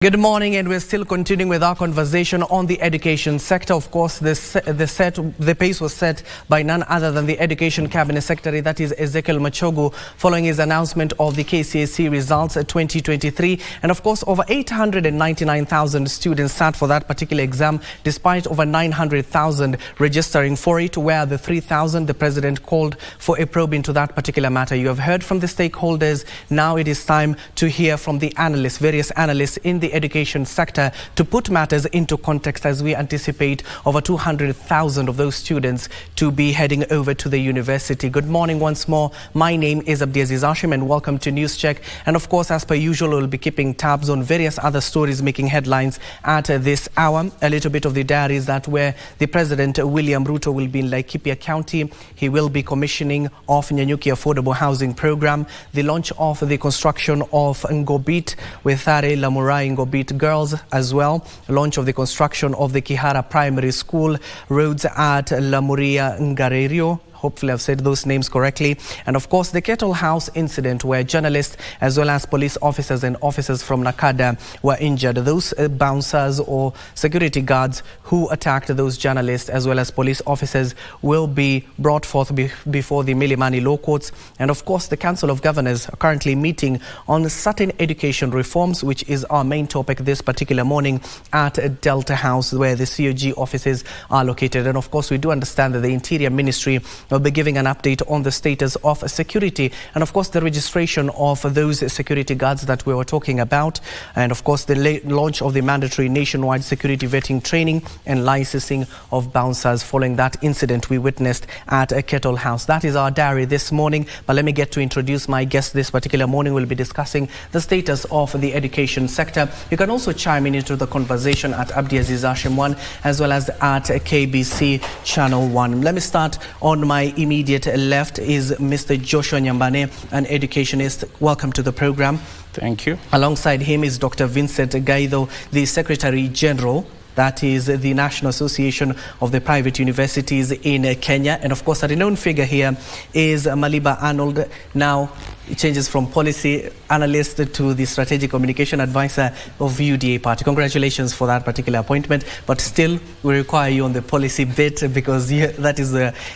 Good morning, and we're still continuing with our conversation on the education sector. Of course, the pace was set by none other than the Education Cabinet Secretary, that is Ezekiel Machogu, following his announcement of the KCSE results 2023. And of course, over 899,000 students sat for that particular exam, despite over 900,000 registering for it, where the 3,000 the President called for a probe into that particular matter. You have heard from the stakeholders. Now it is time to hear from the analysts, various analysts in the education sector, to put matters into context, as we anticipate over 200,000 of those students to be heading over to the university. Good morning once more. My name is Abdiaziz, Hashim, and welcome to News Check. And of course, as per usual, we'll be keeping tabs on various other stories making headlines at this hour. A little bit of the diary is that where the President William Ruto will be in Laikipia County. He will be commissioning of Nyanyuki Affordable Housing Program, the launch of the construction of Ngobit with Thare Lamurai Ngobit Girls as well, launch of the construction of the Kihara Primary School, roads at Lamuria Ngarerio. Hopefully I've said those names correctly. And of course, the Kettle House incident, where journalists as well as police officers and officers from Nakada were injured. Those bouncers or security guards who attacked those journalists as well as police officers will be brought forth before the Milimani Law Courts. And of course, the Council of Governors are currently meeting on certain education reforms, which is our main topic this particular morning at Delta House, where the COG offices are located. And of course, we do understand that the Interior Ministry will be giving an update on the status of security and of course the registration of those security guards that we were talking about, and of course the launch of the mandatory nationwide security vetting training and licensing of bouncers following that incident we witnessed at a Kettle House. That is our diary this morning, but let me get to introduce my guest this particular morning. We'll be discussing the status of the education sector. You can also chime in into the conversation at Abdiaziz Hashim 1 as well as at KBC Channel 1. Let me start on my immediate left is Mr. Joshua Nyambane, an educationist. Welcome to the program. Thank you. Alongside him is Dr. Vincent Gaido, the Secretary General, that is the National Association of the Private Universities in Kenya. And of course, a renowned figure here is Maliba Arnold. Now it changes from policy analyst to the strategic communication advisor of UDA party. Congratulations for that particular appointment, but still we require you on the policy bit because that is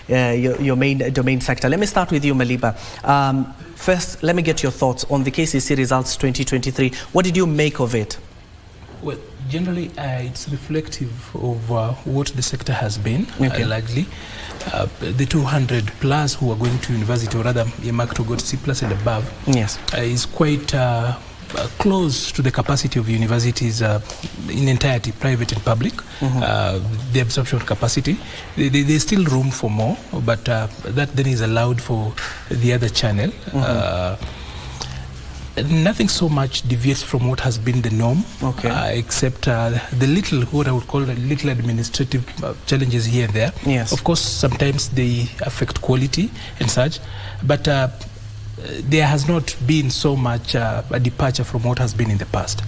your main domain sector. Let me start with you, Maliba. First, let me get your thoughts on the KCSE results 2023. What did you make of it? Well, generally, it's reflective of what the sector has been, largely. The 200 plus who are going to university, or rather earmarked to go to C+ and above, yes, is quite close to the capacity of universities in entirety, private and public, the absorption capacity. There's still room for more, but that then is allowed for the other channel. Nothing so much deviates from what has been the norm, except the little, what I would call the little administrative challenges here and there. Yes. Of course, sometimes they affect quality and such, but there has not been so much a departure from what has been in the past.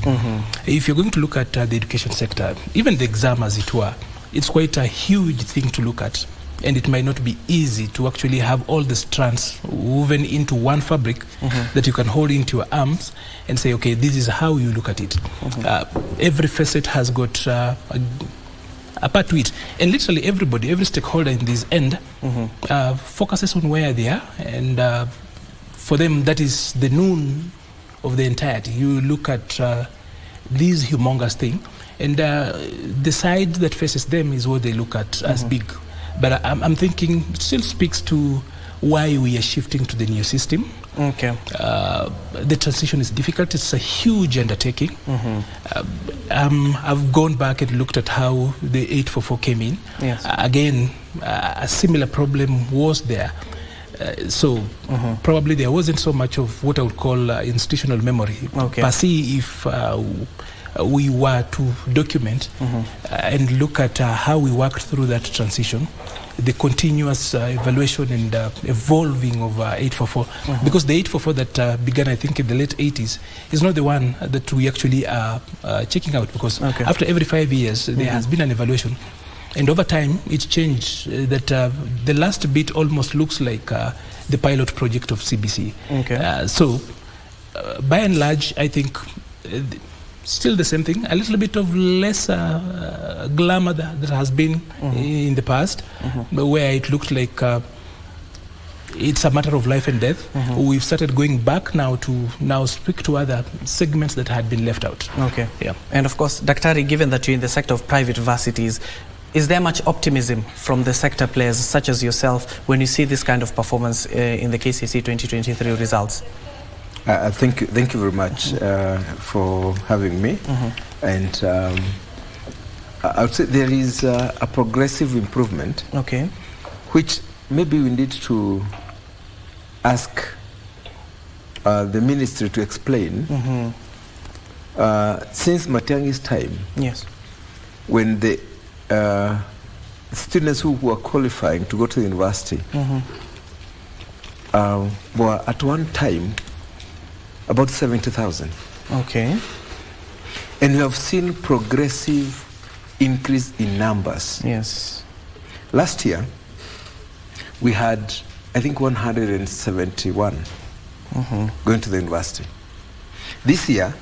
If you're going to look at the education sector, even the exam as it were, it's quite a huge thing to look at. And it might not be easy to actually have all the strands woven into one fabric that you can hold into your arms and say, okay, this is how you look at it. Every facet has got a part to it. And literally everybody, every stakeholder in this end focuses on where they are. And for them, that is the noon of the entirety. You look at this humongous thing, and the side that faces them is what they look at as big. But I'm thinking it still speaks to why we are shifting to the new system. The transition is difficult. It's a huge undertaking. I've gone back and looked at how the 844 came in. Yes. Again, a similar problem was there. So probably there wasn't so much of what I would call institutional memory. Per se, if we were to document and look at how we worked through that transition, the continuous evaluation and evolving of 844, because the 844 that began, I think, in the late 80s is not the one that we actually are checking out, because after every 5 years there has been an evaluation, and over time it's changed that the last bit almost looks like the pilot project of CBC. So by and large, I think still the same thing, a little bit of less glamour that has been in the past, where it looked like it's a matter of life and death. We've started going back now to speak to other segments that had been left out. Okay. Yeah. And of course, Daktari, given that you're in the sector of private varsities, is there much optimism from the sector players such as yourself when you see this kind of performance in the KCSE 2023 results? Thank you very much for having me. And I would say there is a progressive improvement, okay, which maybe we need to ask the ministry to explain. Since Matiang'i's time, yes, when the students who were qualifying to go to the university were at one time about 70,000. okay, And we have seen progressive increase in numbers. yes, Last year, we had, I think, 171 going to the university. This year,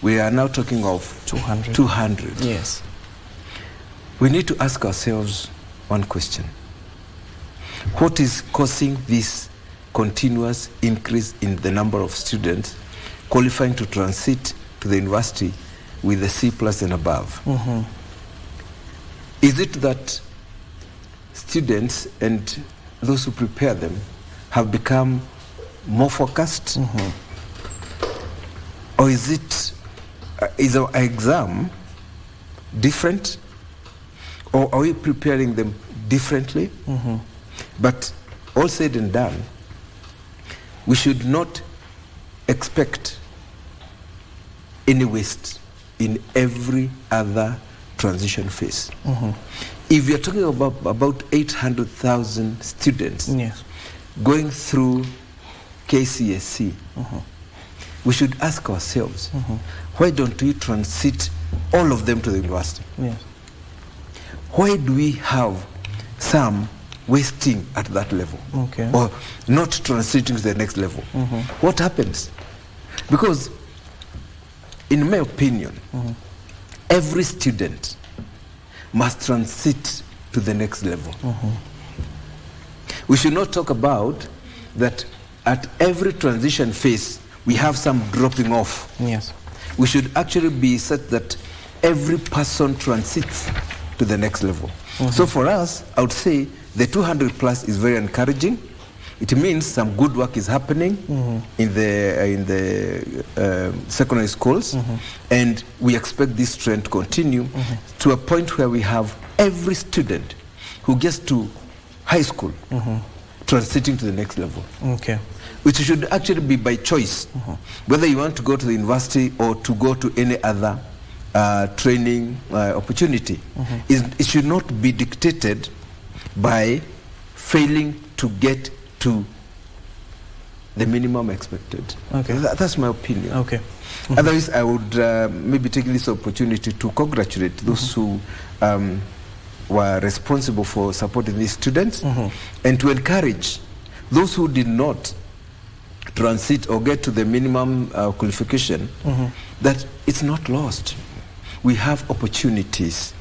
we are now talking of 200. yes, We need to ask ourselves one question. What is causing this continuous increase in the number of students qualifying to transit to the university with a C+ and above? Is it that students and those who prepare them have become more focused? Or is it, is our exam different? Or are we preparing them differently? But all said and done, we should not expect any waste in every other transition phase. If you're talking about 800,000 students yes, going through KCSE, we should ask ourselves, why don't we transit all of them to the university? yes, Why do we have some wasting at that level, okay, or not transiting to the next level? What happens? Because, in my opinion, every student must transit to the next level. We should not talk about that at every transition phase we have some dropping off. yes, We should actually be such that every person transits to the next level. So for us, I would say the 200+ is very encouraging. It means some good work is happening in the secondary schools, and we expect this trend to continue to a point where we have every student who gets to high school transiting to the next level. okay, Which should actually be by choice, whether you want to go to the university or to go to any other training opportunity. It should not be dictated by failing to get to the minimum expected. Okay. That's my opinion. okay, Otherwise, I would maybe take this opportunity to congratulate those who were responsible for supporting these students, and to encourage those who did not transit or get to the minimum qualification, that it's not lost. We have opportunities.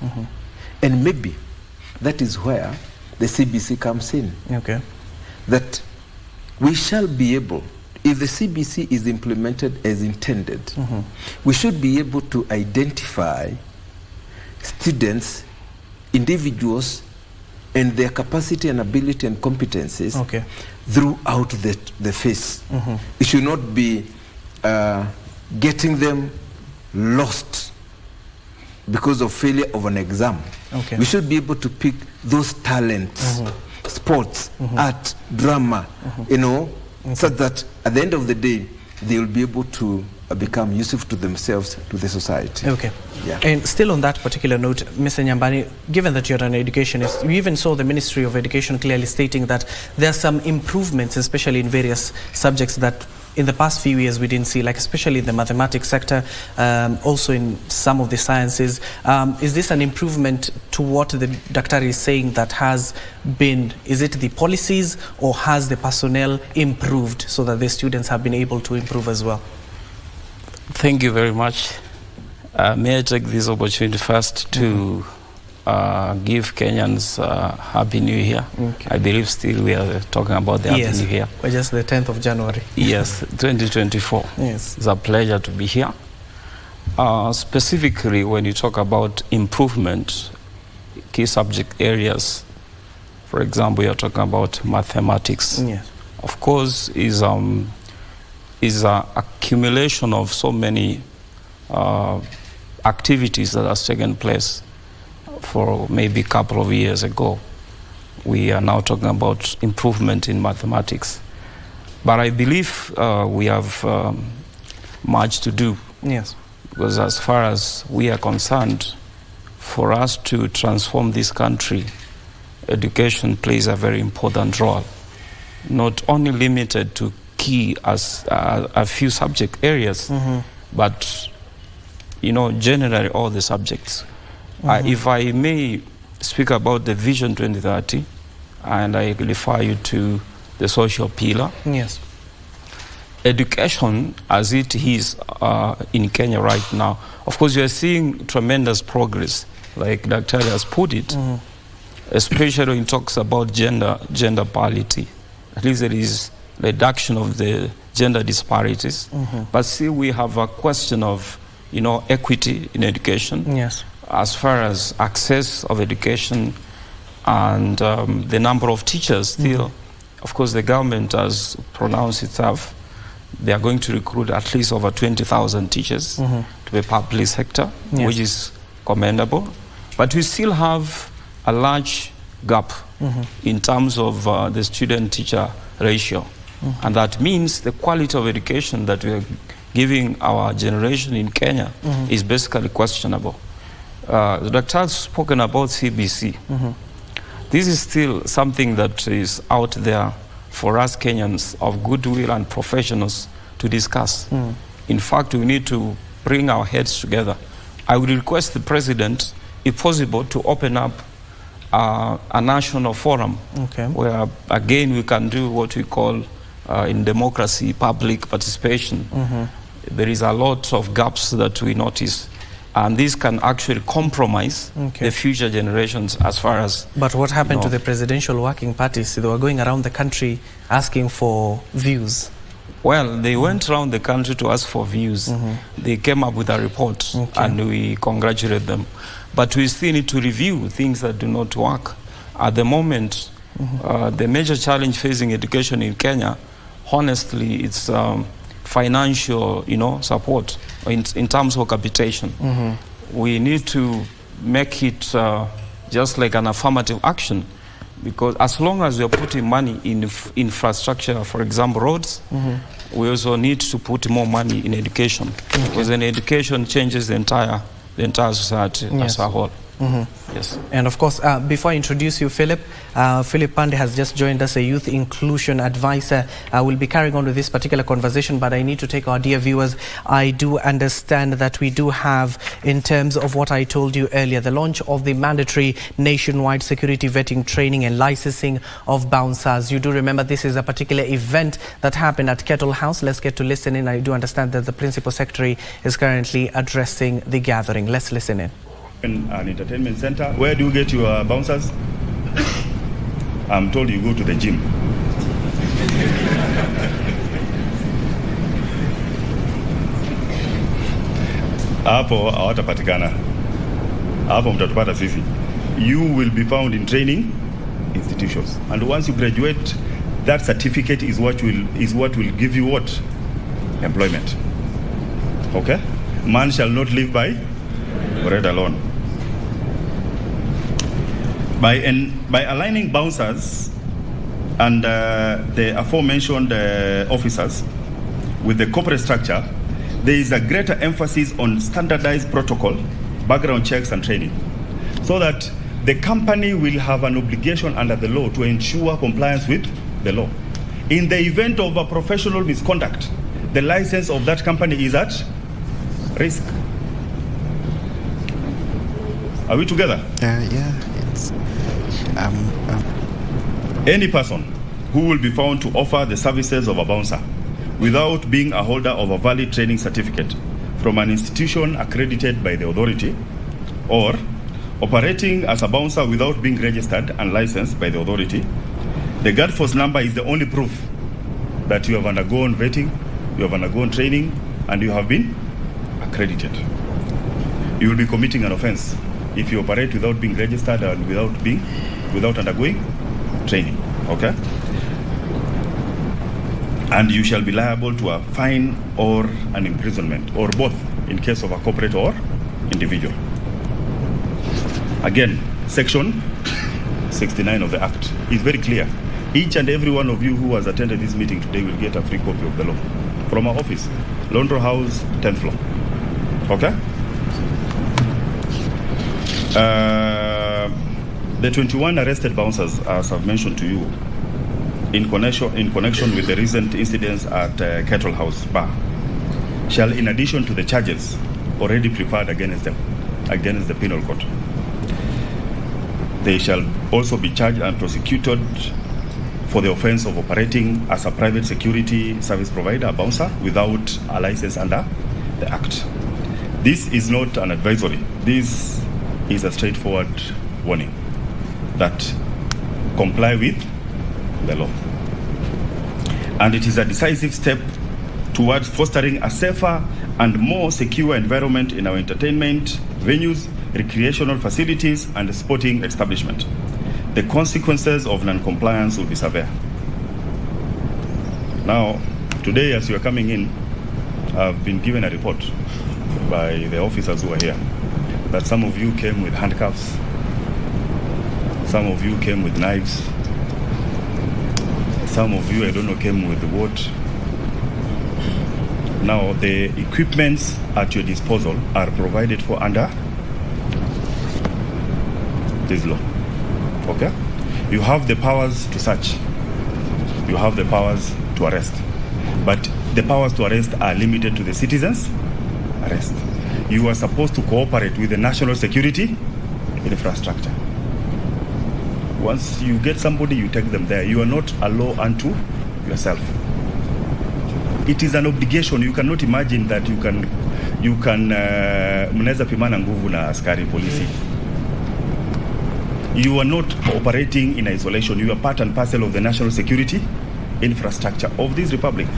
And maybe that is where the CBC comes in. okay, That we shall be able, if the CBC is implemented as intended, we should be able to identify students, individuals, and their capacity and ability and competencies okay, throughout the phase. It should not be getting them lost because of failure of an exam. Okay. We should be able to pick those talents, sports, art, drama, you know, so that at the end of the day, they will be able to become useful to themselves, to the society. okay. Yeah. And still on that particular note, Mr. Nyambani, given that you're an educationist, you even saw the Ministry of Education clearly stating that there are some improvements, especially in various subjects that in the past few years we didn't see, like especially in the mathematics sector, also in some of the sciences. Is this an improvement to what the Daktari is saying that has been, is it the policies or has the personnel improved so that the students have been able to improve as well? Thank you very much. May I take this opportunity first to give Kenyans Happy New Year. Okay. I believe still we are talking about the Happy New Year. We're just the 10th of January. Yes, 2024. Yes. It's a pleasure to be here. Specifically, when you talk about improvement, key subject areas, for example, you're talking about mathematics. Yes. Of course, is an accumulation of so many activities that has taken place for maybe a couple of years ago. We are now talking about improvement in mathematics. But I believe we have much to do. Yes. Because as far as we are concerned, for us to transform this country, education plays a very important role, not only limited to key as a few subject areas, but generally all the subjects. If I may speak about the Vision 2030, and I refer you to the social pillar. Yes. Education, as it is in Kenya right now, of course, you are seeing tremendous progress, like Dr. has put it, especially when he talks about gender parity. At least there is reduction of the gender disparities. But still, we have a question of, equity in education. Yes. As far as access of education and the number of teachers still, of course, the government has pronounced itself. They are going to recruit at least over 20,000 teachers to the public sector, which is commendable. But we still have a large gap in terms of the student-teacher ratio. And that means the quality of education that we are giving our generation in Kenya is basically questionable. The doctor has spoken about CBC. This is still something that is out there for us Kenyans of goodwill and professionals to discuss. In fact, we need to bring our heads together. I would request the president, if possible, to open up a national forum where, again, we can do what we call in democracy, public participation. There is a lot of gaps that we notice. And this can actually compromise the future generations as far as... But what happened to the presidential working parties? They were going around the country asking for views. Well, they went around the country to ask for views. They came up with a report and we congratulate them. But we still need to review things that do not work. At the moment, the major challenge facing education in Kenya, honestly, it's financial, support in terms of capitation. We need to make it just like an affirmative action, because as long as we are putting money in infrastructure, for example, roads, we also need to put more money in education, because then education changes the entire society as a whole. Yes. And of course, before I introduce you, Philip Pandey has just joined us, a youth inclusion advisor. We'll be carrying on with this particular conversation, but I need to take our dear viewers. I do understand that we do have, in terms of what I told you earlier, the launch of the mandatory nationwide security vetting training and licensing of bouncers. You do remember this is a particular event that happened at Kettle House. Let's get to listen in. I do understand that the Principal Secretary is currently addressing the gathering. Let's listen in. An entertainment center. Where do you get your bouncers? I'm told you go to the gym. Hapo hawatapatikana. Hapo mtatupata sisi. You will be found in training institutions, and once you graduate, that certificate is what will give you what? Employment. Okay? Man shall not live by bread alone. By aligning bouncers and the aforementioned officers with the corporate structure, there is a greater emphasis on standardized protocol, background checks and training, so that the company will have an obligation under the law to ensure compliance with the law. In the event of a professional misconduct, the license of that company is at risk. Are we together? Yeah. Any person who will be found to offer the services of a bouncer without being a holder of a valid training certificate from an institution accredited by the authority, or operating as a bouncer without being registered and licensed by the authority. The guard force number is the only proof that you have undergone vetting, you have undergone training, and you have been accredited. You will be committing an offense if you operate without being registered and without undergoing training. Okay? And you shall be liable to a fine or an imprisonment, or both, in case of a corporate or individual. Again, section 69 of the Act is very clear. Each and every one of you who has attended this meeting today will get a free copy of the law from our office, Laundry House, 10th floor. Okay? The 21 arrested bouncers, as I've mentioned to you, in connection with the recent incidents at Kettle House Bar, shall, in addition to the charges already preferred against them, against the penal court, they shall also be charged and prosecuted for the offense of operating as a private security service provider, a bouncer, without a license under the Act. This is not an advisory. This is a straightforward warning that comply with the law. And it is a decisive step towards fostering a safer and more secure environment in our entertainment venues, recreational facilities, and sporting establishment. The consequences of non-compliance will be severe. Now, today as you are coming in, I've been given a report by the officers who are here that some of you came with handcuffs, some of you came with knives, some of you, I don't know, came with what. Now, the equipments at your disposal are provided for under this law. Okay? You have the powers to search. You have the powers to arrest. But the powers to arrest are limited to the citizens' arrest. You are supposed to cooperate with the national security infrastructure. Once you get somebody, you take them there. You are not a law unto yourself. It is an obligation. You cannot imagine that you can mnaweza pimana nguvu na askari polisi. You are not operating in isolation. You are part and parcel of the national security infrastructure of this republic.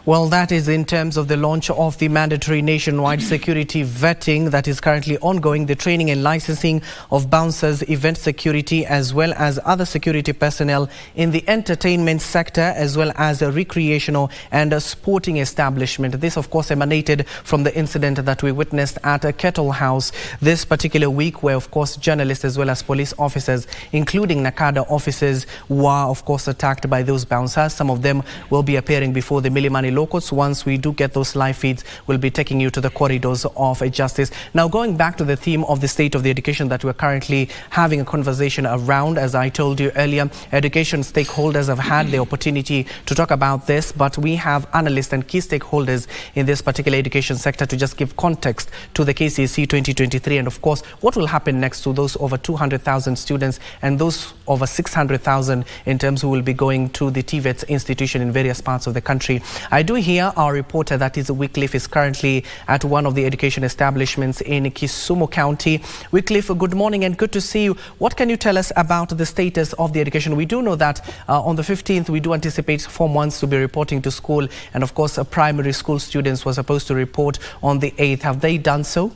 Well, that is in terms of the launch of the mandatory nationwide security vetting that is currently ongoing, the training and licensing of bouncers, event security, as well as other security personnel in the entertainment sector, as well as a recreational and a sporting establishment. This, of course, emanated from the incident that we witnessed at a Kettle House this particular week, where, of course, journalists as well as police officers, including Nakada officers, were, of course, attacked by those bouncers. Some of them will be appearing before the Milimani low courts. Once we do get those live feeds, we'll be taking you to the corridors of justice. Now, going back to the theme of the state of the education that we're currently having a conversation around, as I told you earlier, education stakeholders have had the opportunity to talk about this, but we have analysts and key stakeholders in this particular education sector to just give context to the KCSE 2023 and, of course, what will happen next to those over 200,000 students and those over 600,000 in terms who will be going to the TVET's institution in various parts of the country. I do hear our reporter, that is Wycliffe, is currently at one of the education establishments in Kisumu County. Wycliffe, good morning and good to see you. What can you tell us about the status of the education? We do know that on the 15th, we do anticipate Form 1s to be reporting to school, and of course, primary school students were supposed to report on the 8th. Have they done so?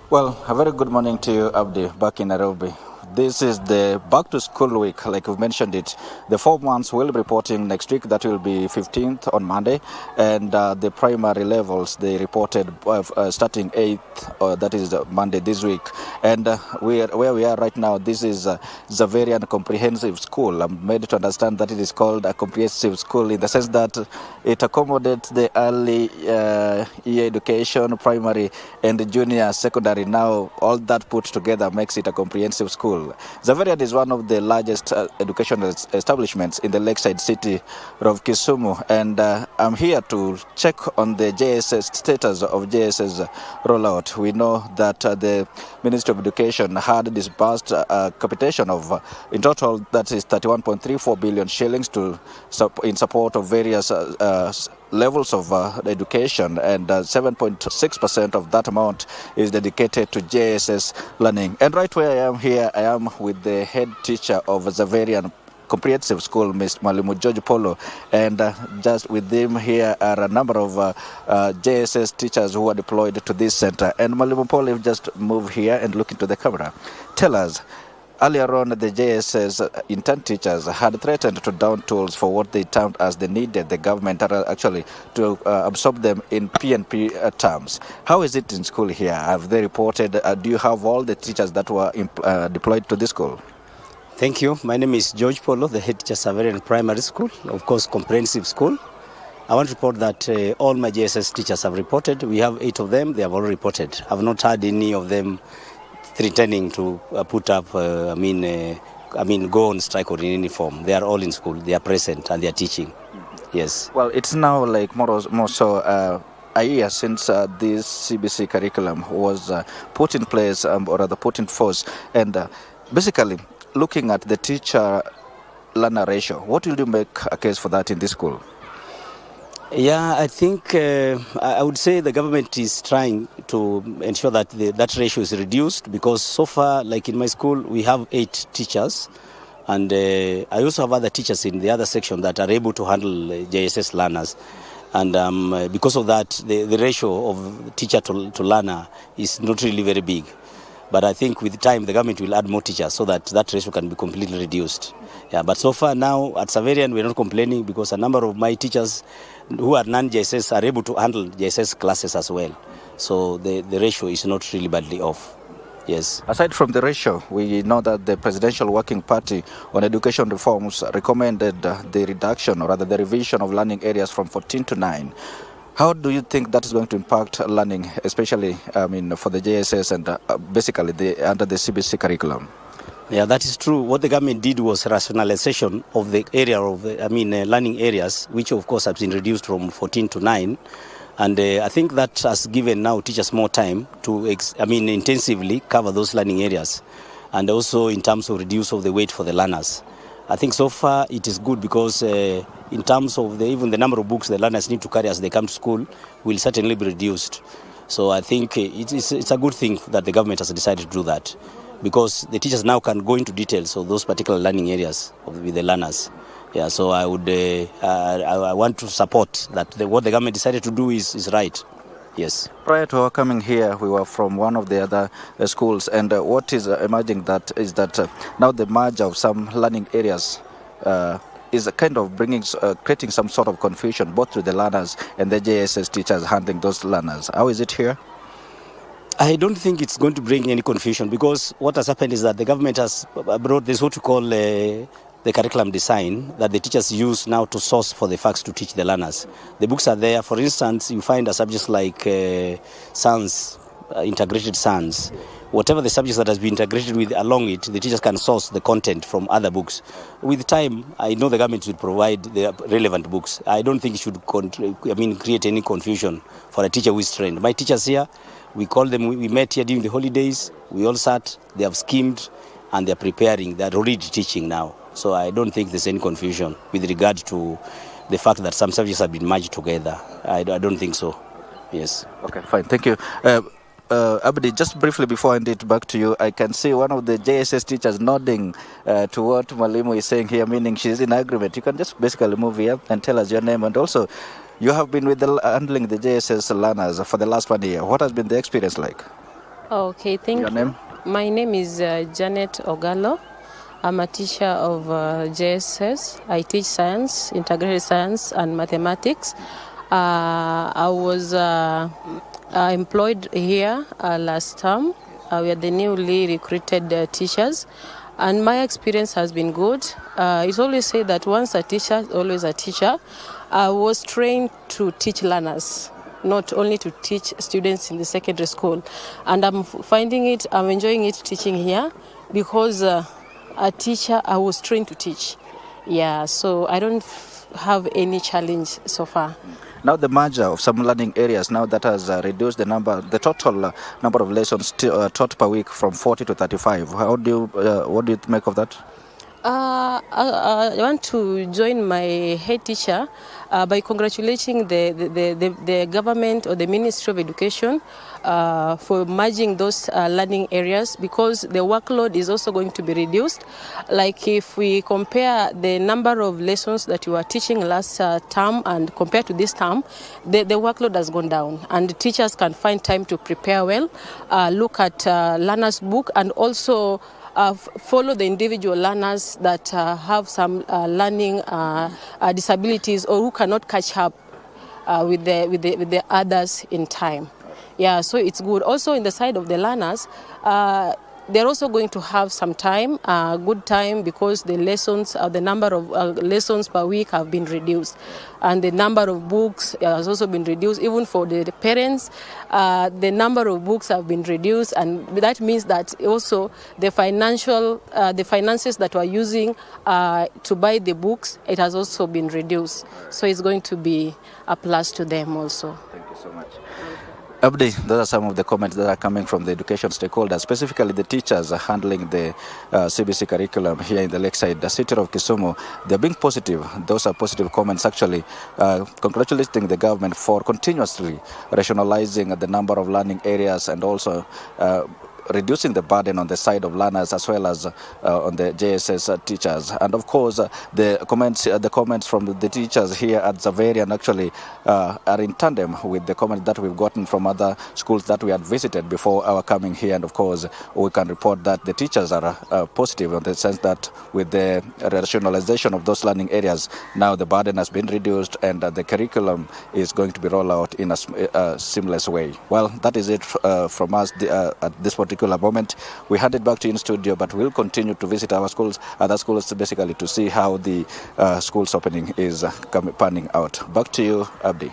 Well, a very good morning to you, Abdi, back in Nairobi. This is the back to school week, like we've mentioned it. The Form 1s will be reporting next week. That will be 15th on Monday. And the primary levels, they reported starting 8th, that is Monday this week. And where we are right now, this is Zaverian Comprehensive School. I'm made to understand that it is called a comprehensive school in the sense that it accommodates the early year education, primary and junior secondary. Now, all that put together makes it a comprehensive school. School. Zaverian is one of the largest educational establishments in the lakeside city of Kisumu, and I'm here to check on the JSS status of JSS rollout. We know that the Ministry of Education had disbursed a capitation of, in total, that is 31.34 billion shillings in support of various levels of education, and 7.6% of that amount is dedicated to JSS learning. And right where I am here, I am with the head teacher of Zaverian Comprehensive School, Ms. Mwalimu George Polo, and just with him here are a number of JSS teachers who are deployed to this center. And Mwalimu Polo, just move here and look into the camera. Tell us, earlier on, the JSS intern teachers had threatened to down tools for what they termed as they needed the government actually to absorb them in PNP terms. How is it in school here? Have they reported? Do you have all the teachers that were deployed to this school? Thank you. My name is George Polo, the head teacher Zaverian Primary School, of course, comprehensive school. I want to report that all my JSS teachers have reported. We have 8 of them. They have all reported. I've not had any of them threatening to put up, go on strike or in any form. They are all in school. They are present and they are teaching. Yes. Well, it's now like more so a year since this CBC curriculum was put in place, or rather put in force. And basically, looking at the teacher-learner ratio, what will you make a case for that in this school? Yeah, I think I would say the government is trying to ensure that that ratio is reduced, because so far, like in my school, we have 8 teachers, and I also have other teachers in the other section that are able to handle JSS learners. And because of that, the ratio of teacher to learner is not really very big. But I think with time, the government will add more teachers so that that ratio can be completely reduced. Yeah, but so far now at Zaverian, we're not complaining, because a number of my teachers who are non-JSS are able to handle JSS classes as well. So the ratio is not really badly off. Yes. Aside from the ratio, we know that the Presidential Working Party on Education Reforms recommended the reduction, or rather the revision of learning areas from 14 to 9. How do you think that is going to impact learning, especially for the JSS and basically under the CBC curriculum? Yeah, that is true. What the government did was rationalization of the area of learning areas, which of course has been reduced from 14 to 9. And I think that has given now teachers more time to intensively cover those learning areas, and also in terms of reduce of the weight for the learners. I think so far it is good, because in terms of even the number of books the learners need to carry as they come to school will certainly be reduced. So I think it's a good thing that the government has decided to do that, because the teachers now can go into details of those particular learning areas with the learners. Yeah, so I would I want to support that what the government decided to do is right. Yes. Prior to our coming here, we were from one of the other schools, and what is emerging that is that now the merge of some learning areas is kind of creating some sort of confusion both to the learners and the JSS teachers handling those learners. How is it here? I don't think it's going to bring any confusion, because what has happened is that the government has brought this what we call the curriculum design that the teachers use now to source for the facts to teach the learners. The books are there. For instance, you find a subjects like science, integrated science. Whatever the subjects that has been integrated with along it, the teachers can source the content from other books. With time, I know the government will provide the relevant books. I don't think it should create any confusion for a teacher who is trained. My teachers here, we call them, we met here during the holidays, we all sat, they have schemed, and they're preparing, they're already teaching now. So I don't think there's any confusion with regard to the fact that some subjects have been merged together. I don't think so. Yes. Okay, fine. Thank you. Abdi, just briefly before I hand it back to you, I can see one of the JSS teachers nodding to what Mwalimu is saying here, meaning she's in agreement. You can just basically move here and tell us your name, and also you have been handling the JSS learners for the last 1 year. What has been the experience like? Okay, thank you. Your name? My name is Janet Ogalo. I'm a teacher of JSS. I teach science, integrated science and mathematics. I was employed here last term. We are the newly recruited teachers, and my experience has been good. It's always said that once a teacher, always a teacher. I was trained to teach learners, not only to teach students in the secondary school. And I'm enjoying it teaching here, because a teacher, I was trained to teach. Yeah, so I don't have any challenge so far. Now the merger of some learning areas, now that has reduced the total number of lessons taught per week from 40 to 35. What do you make of that? I want to join my head teacher by congratulating the government or the Ministry of Education for merging those learning areas, because the workload is also going to be reduced. Like if we compare the number of lessons that you were teaching last term and compared to this term, the workload has gone down, and teachers can find time to prepare well, look at learners' book, and also follow the individual learners that have some learning disabilities or who cannot catch up with the others in time. Yeah, so it's good. Also, in the side of the learners, they're also going to have some time, good time, because the lessons, the number of lessons per week have been reduced, and the number of books has also been reduced. Even for the parents, the number of books have been reduced, and that means that also the finances that we're using to buy the books, it has also been reduced. So it's going to be a plus to them also. Thank you so much. Abdi, those are some of the comments that are coming from the education stakeholders, specifically the teachers handling the CBC curriculum here in the Lakeside, the city of Kisumu. They're being positive. Those are positive comments, actually, congratulating the government for continuously rationalizing the number of learning areas and also reducing the burden on the side of learners as well as on the JSS teachers. And of course, the comments from the teachers here at Zaverian actually are in tandem with the comments that we've gotten from other schools that we had visited before our coming here. And of course, we can report that the teachers are positive in the sense that with the rationalization of those learning areas, now the burden has been reduced and the curriculum is going to be rolled out in a seamless way. Well, that is it from us at this particular moment. We hand it back to you in studio, but we'll continue to visit our schools, other schools, basically to see how the school's opening is panning out. Back to you, Abdi.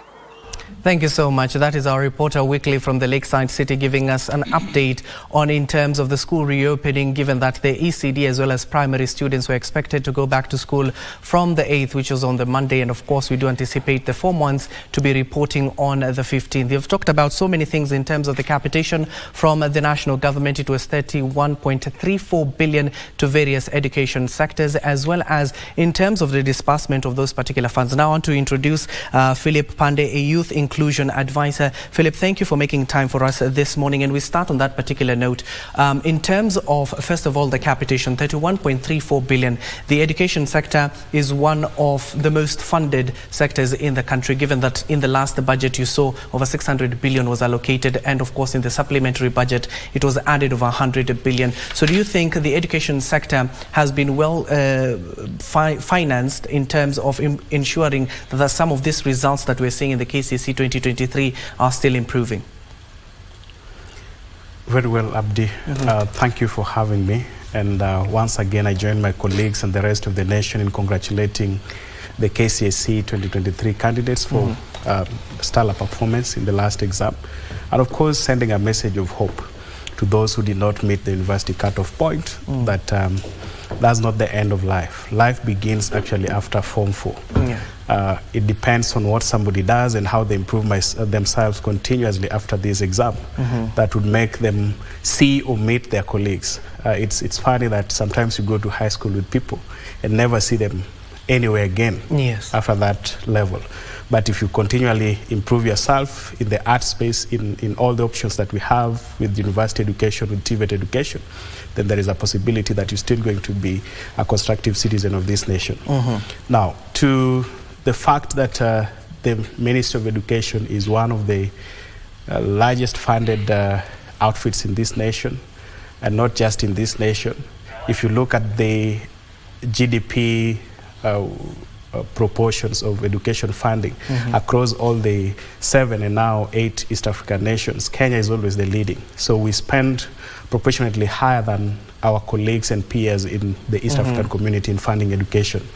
Thank you so much. That is our reporter weekly from the Lakeside City giving us an update on in terms of the school reopening, given that the ECD as well as primary students were expected to go back to school from the 8th, which was on the Monday. And of course, we do anticipate the Form 1s to be reporting on the 15th. You've talked about so many things in terms of the capitation from the national government. It was 31.34 billion to various education sectors, as well as in terms of the disbursement of those particular funds. Now I want to introduce Philip Pandey, a youth inclusion advisor. Philip, thank you for making time for us this morning, and we start on that particular note. In terms of, first of all, the capitation, 31.34 billion, the education sector is one of the most funded sectors in the country, given that in the last budget you saw over 600 billion was allocated, and of course in the supplementary budget it was added over 100 billion. So do you think the education sector has been well financed in terms of ensuring that some of these results that we're seeing in the KCC 2023 are still improving? Very well, Abdi. Thank you for having me. And once again, I join my colleagues and the rest of the nation in congratulating the KCSE 2023 candidates for stellar performance in the last exam. And of course, sending a message of hope to those who did not meet the university cutoff point, that that's not the end of life. Life begins actually after Form 4. It depends on what somebody does and how they improve themselves continuously after this exam. That would make them see or meet their colleagues. It's funny that sometimes you go to high school with people and never see them anywhere again after that level. But if you continually improve yourself in the art space, in all the options that we have with university education, with TVET education, then there is a possibility that you're still going to be a constructive citizen of this nation. Now, to the fact that the Ministry of Education is one of the largest funded outfits in this nation, and not just in this nation. If you look at the GDP proportions of education funding across all the 7 and now 8 East African nations, Kenya is always the leading. So we spend proportionately higher than our colleagues and peers in the East African community in funding education.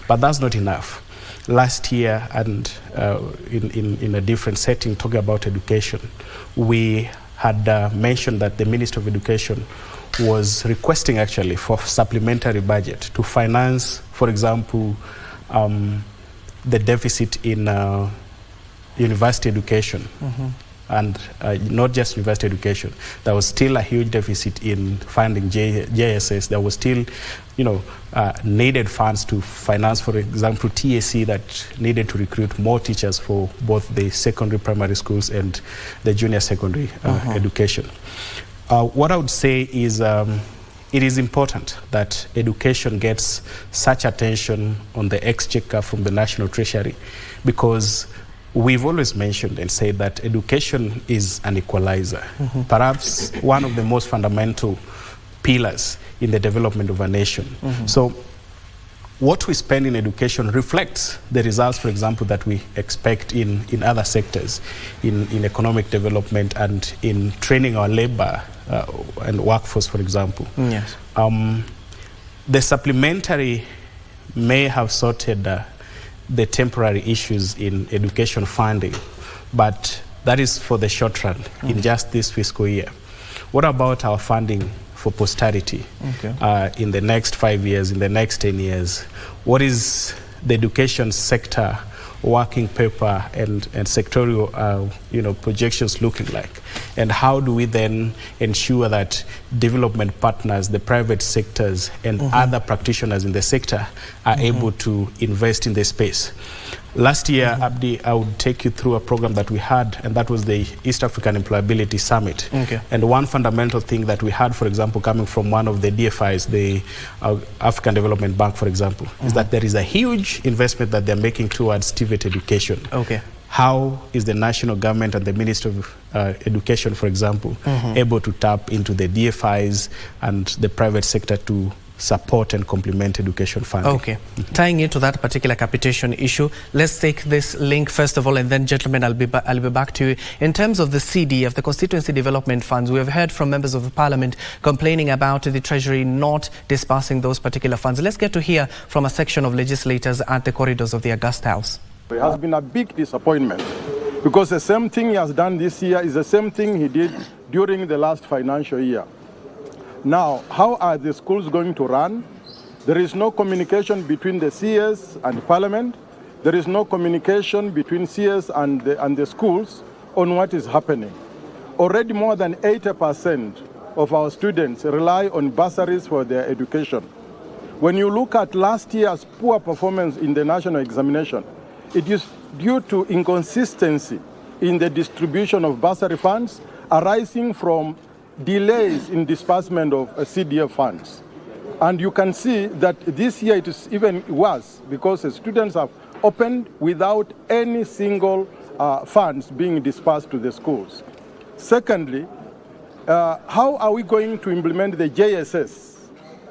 But that's not enough. Last year, and in a different setting, talking about education, we had mentioned that the Ministry of Education was requesting actually for supplementary budget to finance, for example, the deficit in university education. And not just university education. There was still a huge deficit in funding JSS. There was still, needed funds to finance, for example, TAC that needed to recruit more teachers for both the secondary primary schools and the junior secondary education. What I would say is it is important that education gets such attention on the exchequer from the National Treasury, because we've always mentioned and said that education is an equalizer, perhaps one of the most fundamental pillars in the development of a nation. So what we spend in education reflects the results, for example, that we expect in other sectors, in economic development and in training our labor and workforce, for example. Yes. The supplementary may have sorted the temporary issues in education funding, but that is for the short run in just this fiscal year. What about our funding for posterity in the next 5 years, in the next 10 years? What is the education sector working paper and sectorial projections looking like? And how do we then ensure that development partners, the private sectors and other practitioners in the sector are able to invest in this space? Last year, Abdi, I would take you through a program that we had, and that was the East African Employability Summit. And one fundamental thing that we had, for example, coming from one of the DFIs, the African Development Bank, for example, is that there is a huge investment that they're making towards TVET education. How is the national government and the Ministry of Education, for example, able to tap into the DFIs and the private sector to support and complement education funding? Tying into that particular capitation issue, let's take this link first of all, and then, gentlemen, I'll be back to you. In terms of the CDF, the Constituency Development Funds, we have heard from members of the Parliament complaining about the Treasury not disbursing those particular funds. Let's get to hear from a section of legislators at the corridors of the August House. It has been a big disappointment, because the same thing he has done this year is the same thing he did during the last financial year. Now, how are the schools going to run? There is no communication between the CS and Parliament. There is no communication between CS and the schools on what is happening. Already more than 80% of our students rely on bursaries for their education. When you look at last year's poor performance in the national examination, it is due to inconsistency in the distribution of bursary funds arising from delays in disbursement of CDF funds. And you can see that this year it is even worse, because the students have opened without any single funds being disbursed to the schools. Secondly, how are we going to implement the JSS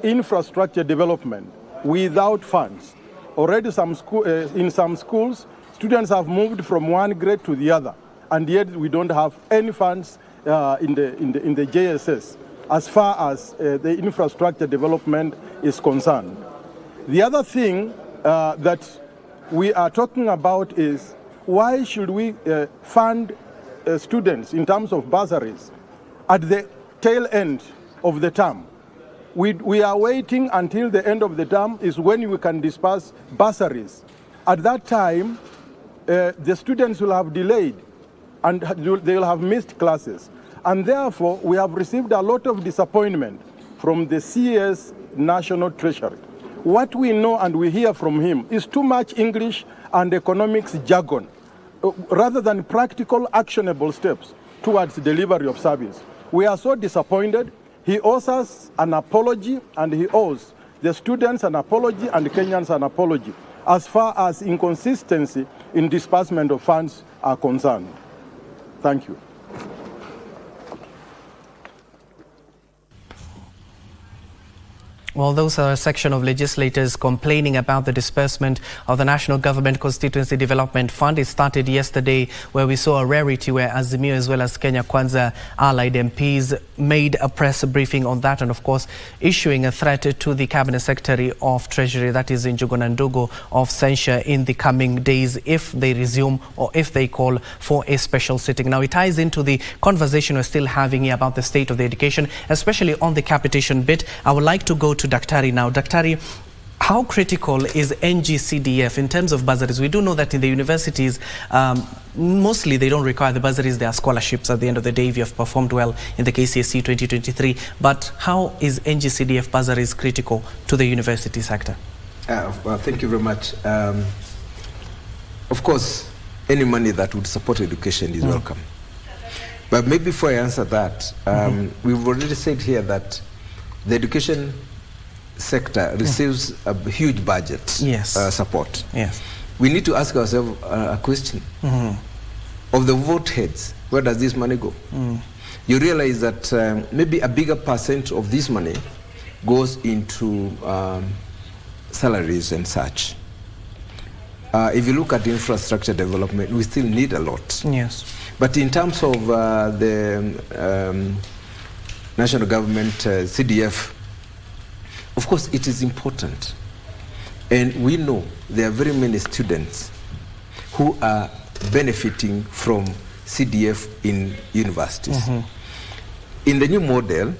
infrastructure development without funds? Already in some schools, students have moved from one grade to the other, and yet we don't have any funds in the JSS as far as the infrastructure development is concerned. The other thing that we are talking about is, why should we fund students in terms of bursaries at the tail end of the term? We are waiting until the end of the term is when we can disperse bursaries. At that time, the students will have delayed and they will have missed classes. And therefore, we have received a lot of disappointment from the CS National Treasury. What we know and we hear from him is too much English and economics jargon, rather than practical, actionable steps towards delivery of service. We are so disappointed. He owes us an apology, and he owes the students an apology and Kenyans an apology as far as inconsistency in disbursement of funds are concerned. Thank you. Well, those are a section of legislators complaining about the disbursement of the National Government Constituency Development Fund. It started yesterday, where we saw a rarity where Azimio as well as Kenya Kwanza allied MPs made a press briefing on that, and of course issuing a threat to the Cabinet Secretary of Treasury, that is Njuguna Ndugu, of censure in the coming days if they resume or if they call for a special sitting. Now, it ties into the conversation we're still having here about the state of the education, especially on the capitation bit. I would like to go to Daktari now. Daktari, how critical is NGCDF in terms of bursaries? We do know that in the universities, mostly they don't require the bursaries, they are scholarships at the end of the day if you have performed well in the KCSE 2023. But how is NGCDF bursaries critical to the university sector? Well, thank you very much. Of course, any money that would support education is welcome. But maybe before I answer that, we've already said here that the education sector receives a huge budget support. Yes. We need to ask ourselves a question. Of the vote heads, where does this money go? You realize that maybe a bigger percent of this money goes into salaries and such. If you look at infrastructure development, we still need a lot. Yes. But in terms of the national government, CDF, of course, it is important. And we know there are very many students who are benefiting from CDF in universities. In the new model,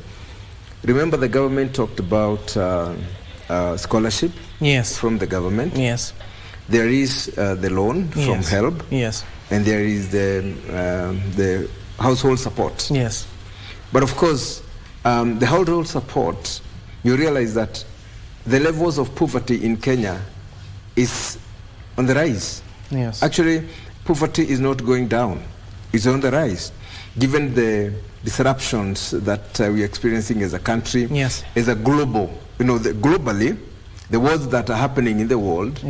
remember the government talked about scholarship from the government. Yes. There is the loan from HELB. Yes. And there is the household support. Yes. But of course, the household support, you realize that the levels of poverty in Kenya is on the rise. Yes. Actually, poverty is not going down. It's on the rise. Given the disruptions that we're experiencing as a country, as a global, globally, the wars that are happening in the world,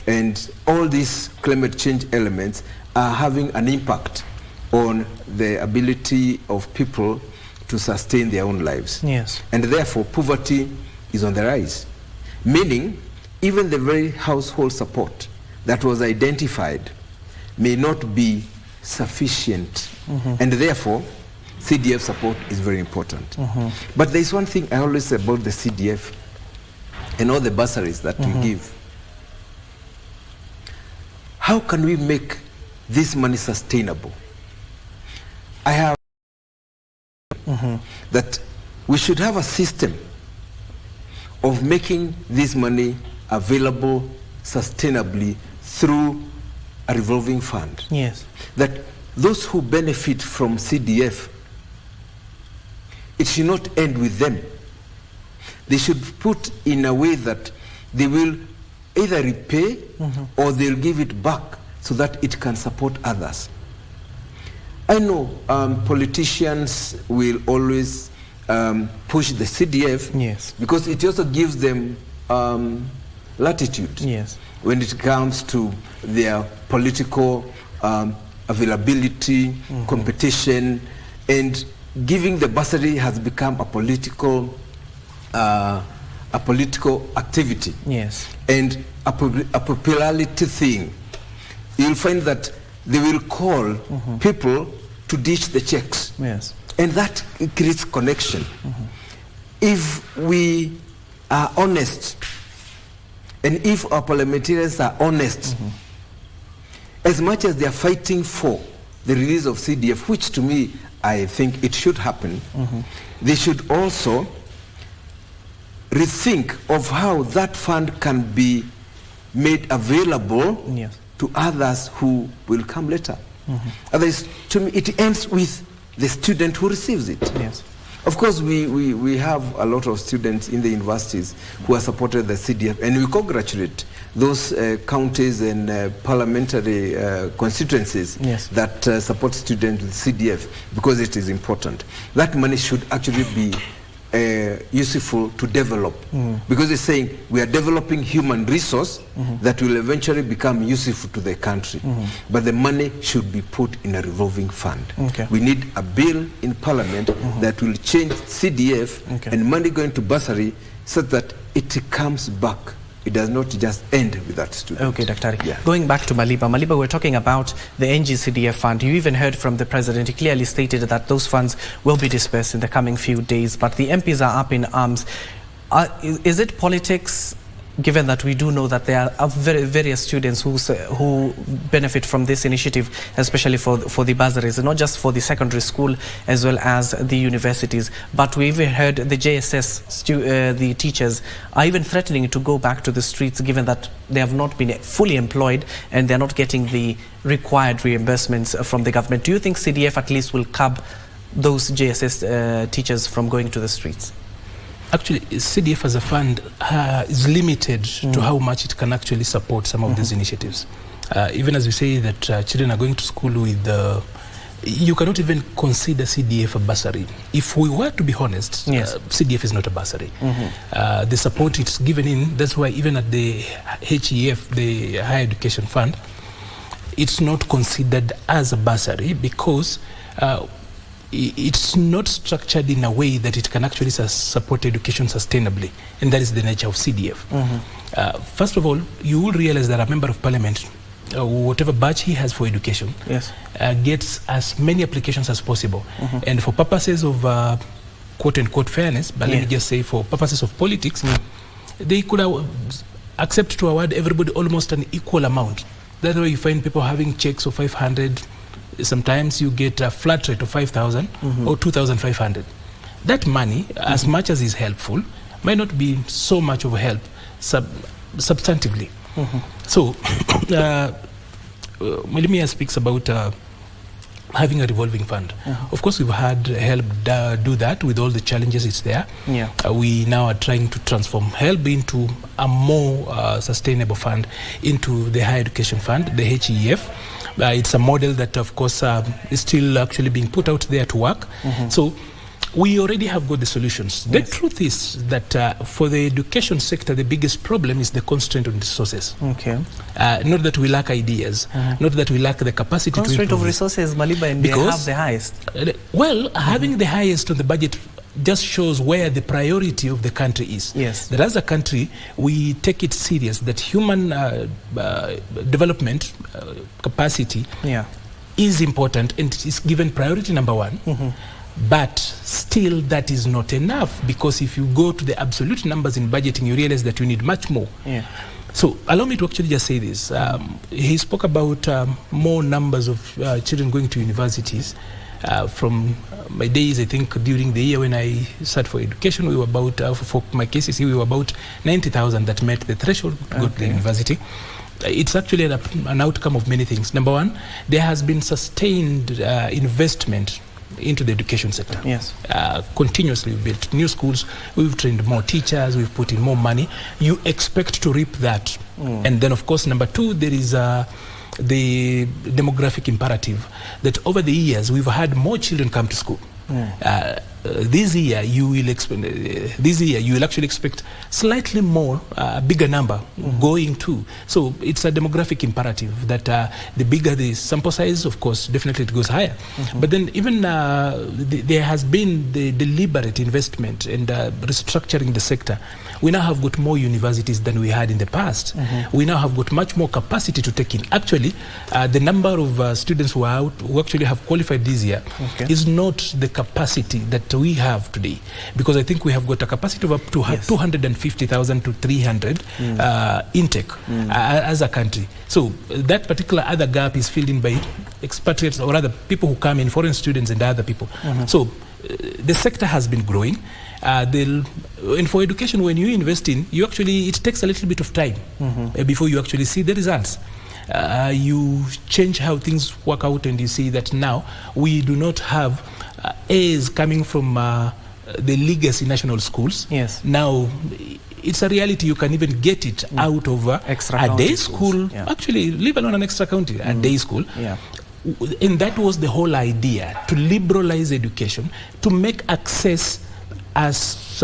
and all these climate change elements are having an impact on the ability of people to sustain their own lives. Yes. And therefore, poverty is on the rise. Meaning, even the very household support that was identified may not be sufficient. And therefore, CDF support is very important. But there is one thing I always say about the CDF and all the bursaries that we give. How can we make this money sustainable? I have that we should have a system of making this money available sustainably through a revolving fund. Yes. That those who benefit from CDF, it should not end with them. They should put in a way that they will either repay or they'll give it back so that it can support others. I know politicians will always push the CDF because it also gives them latitude when it comes to their political availability, competition, and giving the bursary has become a political activity and a popularity thing. You'll find that they will call people to ditch the checks. And that creates connection. If we are honest, and if our parliamentarians are honest, as much as they are fighting for the release of CDF, which to me, I think it should happen, they should also rethink of how that fund can be made available to others who will come later. Otherwise, to me, it ends with the student who receives it. Of course, we have a lot of students in the universities who are supported the CDF, and we congratulate those counties and parliamentary constituencies that support students with CDF because it is important. That money should actually be useful to develop because it's saying we are developing human resource that will eventually become useful to the country. But the money should be put in a revolving fund. We need a bill in parliament that will change CDF and money going to bursary so that it comes back. It does not just end with that student. Okay, Dr. Yeah. Going back to Maliba. Maliba, we're talking about the NGCDF fund. You even heard from the president. He clearly stated that those funds will be dispersed in the coming few days, but the MPs are up in arms. Is it politics, given that we do know that there are various students who benefit from this initiative, especially for the bursaries, not just for the secondary school as well as the universities, but we even heard the JSS, the teachers are even threatening to go back to the streets, given that they have not been fully employed and they're not getting the required reimbursements from the government. Do you think CDF at least will curb those JSS teachers from going to the streets? Actually, CDF as a fund is limited to how much it can actually support some of these initiatives. Even as we say that children are going to school with you cannot even consider CDF a bursary. If we were to be honest, yes. CDF is not a bursary. The support it's given in, that's why even at the HEF, the Higher Education Fund, it's not considered as a bursary because it's not structured in a way that it can actually support education sustainably, and that is the nature of CDF. First of all, you will realize that a member of parliament, whatever batch he has for education, yes. Gets as many applications as possible. And for purposes of quote-unquote fairness, but let me just say for purposes of politics, they could accept to award everybody almost an equal amount. That's why you find people having checks of 500. Sometimes you get a flat rate of 5,000 or 2,500. That money, as much as is helpful, might not be so much of a help substantively. So, Melimia speaks about having a revolving fund. Of course, we've had HELB do that with all the challenges it's there. We now are trying to transform HELB into a more sustainable fund, into the Higher Education Fund, the HEF. It's a model that, of course, is still actually being put out there to work. So we already have got the solutions. The truth is that for the education sector, the biggest problem is the constraint on resources. Not that we lack ideas, not that we lack the capacity to improve. Constraint of resources, Maliba, and they have the highest. Well, having the highest on the budget just shows where the priority of the country is. That as a country, we take it serious that human development capacity is important and is given priority number one. But still, that is not enough, because if you go to the absolute numbers in budgeting, you realize that you need much more. So allow me to actually just say this. He spoke about more numbers of children going to universities. From my days, I think during the year when I sat for education, we were about, for my KCC, we were about 90,000 that met the threshold to go to the university. It's actually an outcome of many things. Number one, there has been sustained investment into the education sector. Continuously, we've built new schools, we've trained more teachers, we've put in more money. You expect to reap that. And then, of course, number two, there is the demographic imperative that over the years we've had more children come to school. This year you will actually expect slightly more, bigger number going to. So it's a demographic imperative that the bigger the sample size, of course, definitely it goes higher. But then even there has been the deliberate investment and restructuring the sector. We now have got more universities than we had in the past. We now have got much more capacity to take in. Actually, the number of students who are out, who actually have qualified this year is not the capacity that we have today, because I think we have got a capacity of up to 250,000 to 300 intake as a country. So that particular other gap is filled in by expatriates, or rather people who come in, foreign students and other people. So the sector has been growing. And for education, when you invest in, you actually, it takes a little bit of time before you actually see the results. You change how things work out, and you see that now we do not have A's coming from the legacy national schools. Now it's a reality. You can even get it out of a day school. Actually, leave alone an extra county, a day school. And that was the whole idea, to liberalize education, to make access as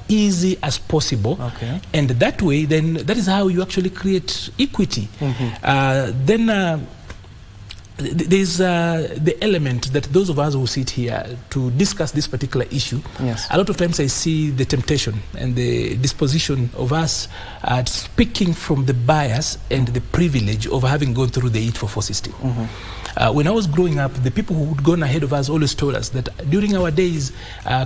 easy as possible. And that way, then that is how you actually create equity. Then there's the element that those of us who sit here to discuss this particular issue, yes. a lot of times I see the temptation and the disposition of us speaking from the bias and the privilege of having gone through the 844 system. When I was growing up, the people who had gone ahead of us always told us that during our days,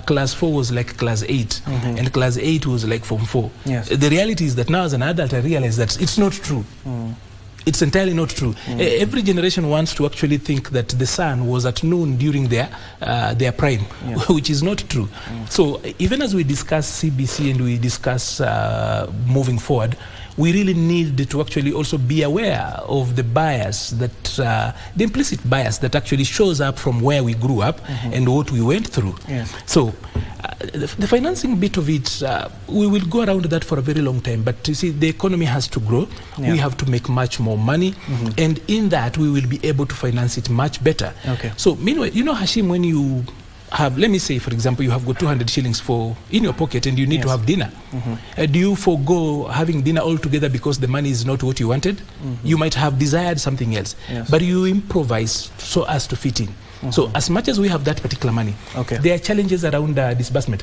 class 4 was like class 8, and class 8 was like form 4. Yes. The reality is that now as an adult, I realize that it's not true. It's entirely not true. Every generation wants to actually think that the sun was at noon during their prime, which is not true. So even as we discuss CBC and we discuss moving forward, we really need to actually also be aware of the bias that, the implicit bias that actually shows up from where we grew up and what we went through. Yes. So the financing bit of it, we will go around that for a very long time. But you see, the economy has to grow. We have to make much more money. And in that, we will be able to finance it much better. Okay. So meanwhile, you know, Hashim, when you have, let me say, for example, you have got 200 shillings in your pocket and you need to have dinner. Do you forego having dinner altogether because the money is not what you wanted? You might have desired something else, but you improvise so as to fit in. So as much as we have that particular money, there are challenges around disbursement.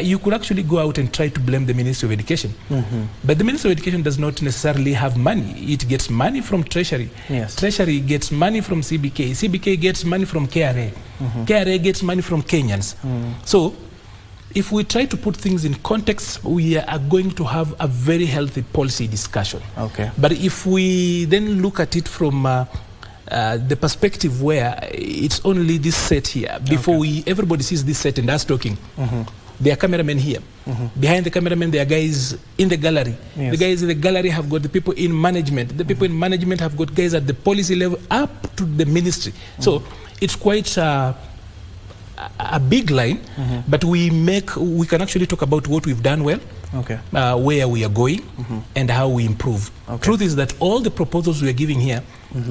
You could actually go out and try to blame the Ministry of Education. But the Ministry of Education does not necessarily have money. It gets money from Treasury. Treasury gets money from CBK. CBK gets money from KRA. KRA gets money from Kenyans. So if we try to put things in context, we are going to have a very healthy policy discussion. But if we then look at it from the perspective where it's only this set here, before everybody sees this set and us talking, there are cameramen here. Behind the cameramen, there are guys in the gallery. The guys in the gallery have got the people in management. The people in management have got guys at the policy level up to the ministry. So it's quite a big line, but we can actually talk about what we've done well, where we are going, and how we improve. Truth is that all the proposals we are giving here,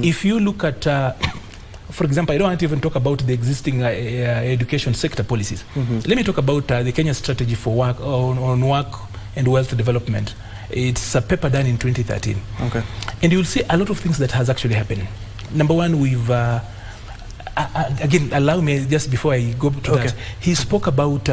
if you look at, for example, I don't want to even talk about the existing education sector policies. Let me talk about the Kenya strategy for work on work and wealth development. It's a paper done in 2013. And you'll see a lot of things that has actually happened. Number one, we've again, allow me just before I go to that. He spoke about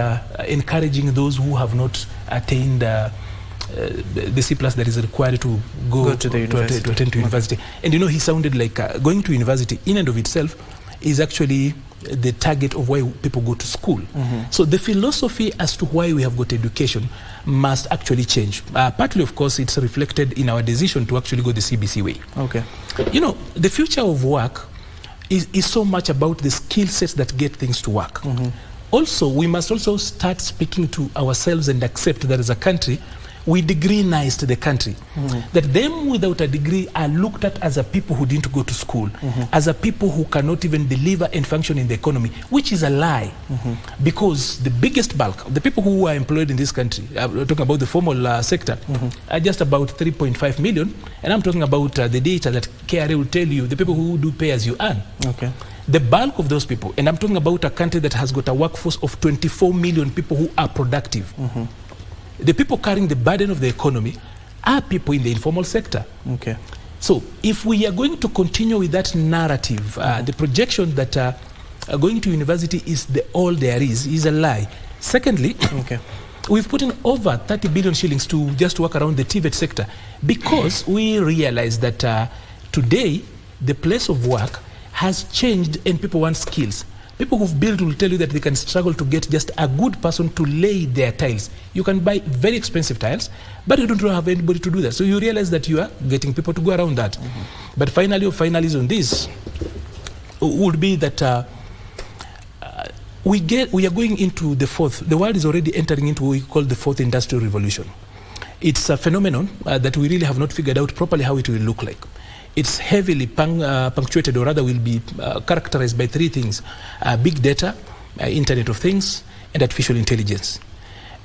encouraging those who have not attained the C+ that is required to go to the university. To attend to university. And you know, he sounded like going to university in and of itself is actually the target of why people go to school. So the philosophy as to why we have got education must actually change. Partly, of course, it's reflected in our decision to actually go the CBC way. You know, the future of work is so much about the skill sets that get things to work. Also, we must also start speaking to ourselves and accept that as a country, we degreenized the country. That them without a degree are looked at as a people who didn't go to school, as a people who cannot even deliver and function in the economy, which is a lie. Because the biggest bulk, the people who are employed in this country, we're talking about the formal sector, are just about 3.5 million. And I'm talking about the data that KRA will tell you, the people who do pay as you earn. The bulk of those people, and I'm talking about a country that has got a workforce of 24 million people who are productive. The people carrying the burden of the economy are people in the informal sector. So if we are going to continue with that narrative, the projection that going to university is all there is a lie. Secondly, we've put in over 30 billion shillings to just work around the TVET sector because we realize that today the place of work has changed and people want skills. People who've built will tell you that they can struggle to get just a good person to lay their tiles. You can buy very expensive tiles, but you don't have anybody to do that. So you realize that you are getting people to go around that. But finally, on this would be that we are going into the world is already entering into what we call the fourth industrial revolution. It's a phenomenon that we really have not figured out properly how it will look like. It's heavily punctuated, or rather will be characterized by three things: big data, Internet of Things, and artificial intelligence.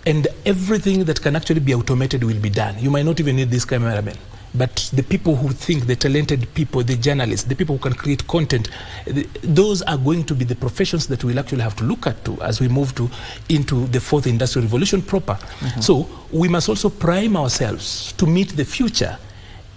And everything that can actually be automated will be done. You might not even need this cameraman, but the people who think, the talented people, the journalists, the people who can create content, those are going to be the professions that we'll actually have to look at as we move into the fourth industrial revolution proper. So we must also prime ourselves to meet the future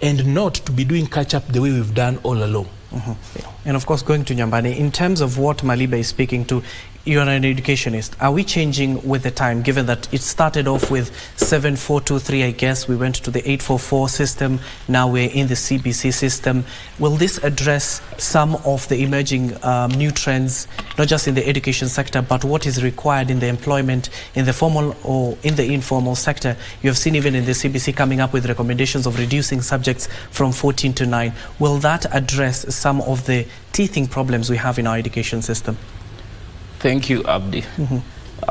and not to be doing catch-up the way we've done all along. And of course, going to Nyambani, in terms of what Maliba is speaking to, you're an educationist. Are we changing with the time, given that it started off with 7423, I guess, we went to the 844 system, now we're in the CBC system. Will this address some of the emerging new trends, not just in the education sector, but what is required in the employment, in the formal or in the informal sector? You have seen even in the CBC coming up with recommendations of reducing subjects from 14 to 9. Will that address some of the teething problems we have in our education system? Thank you, Abdi.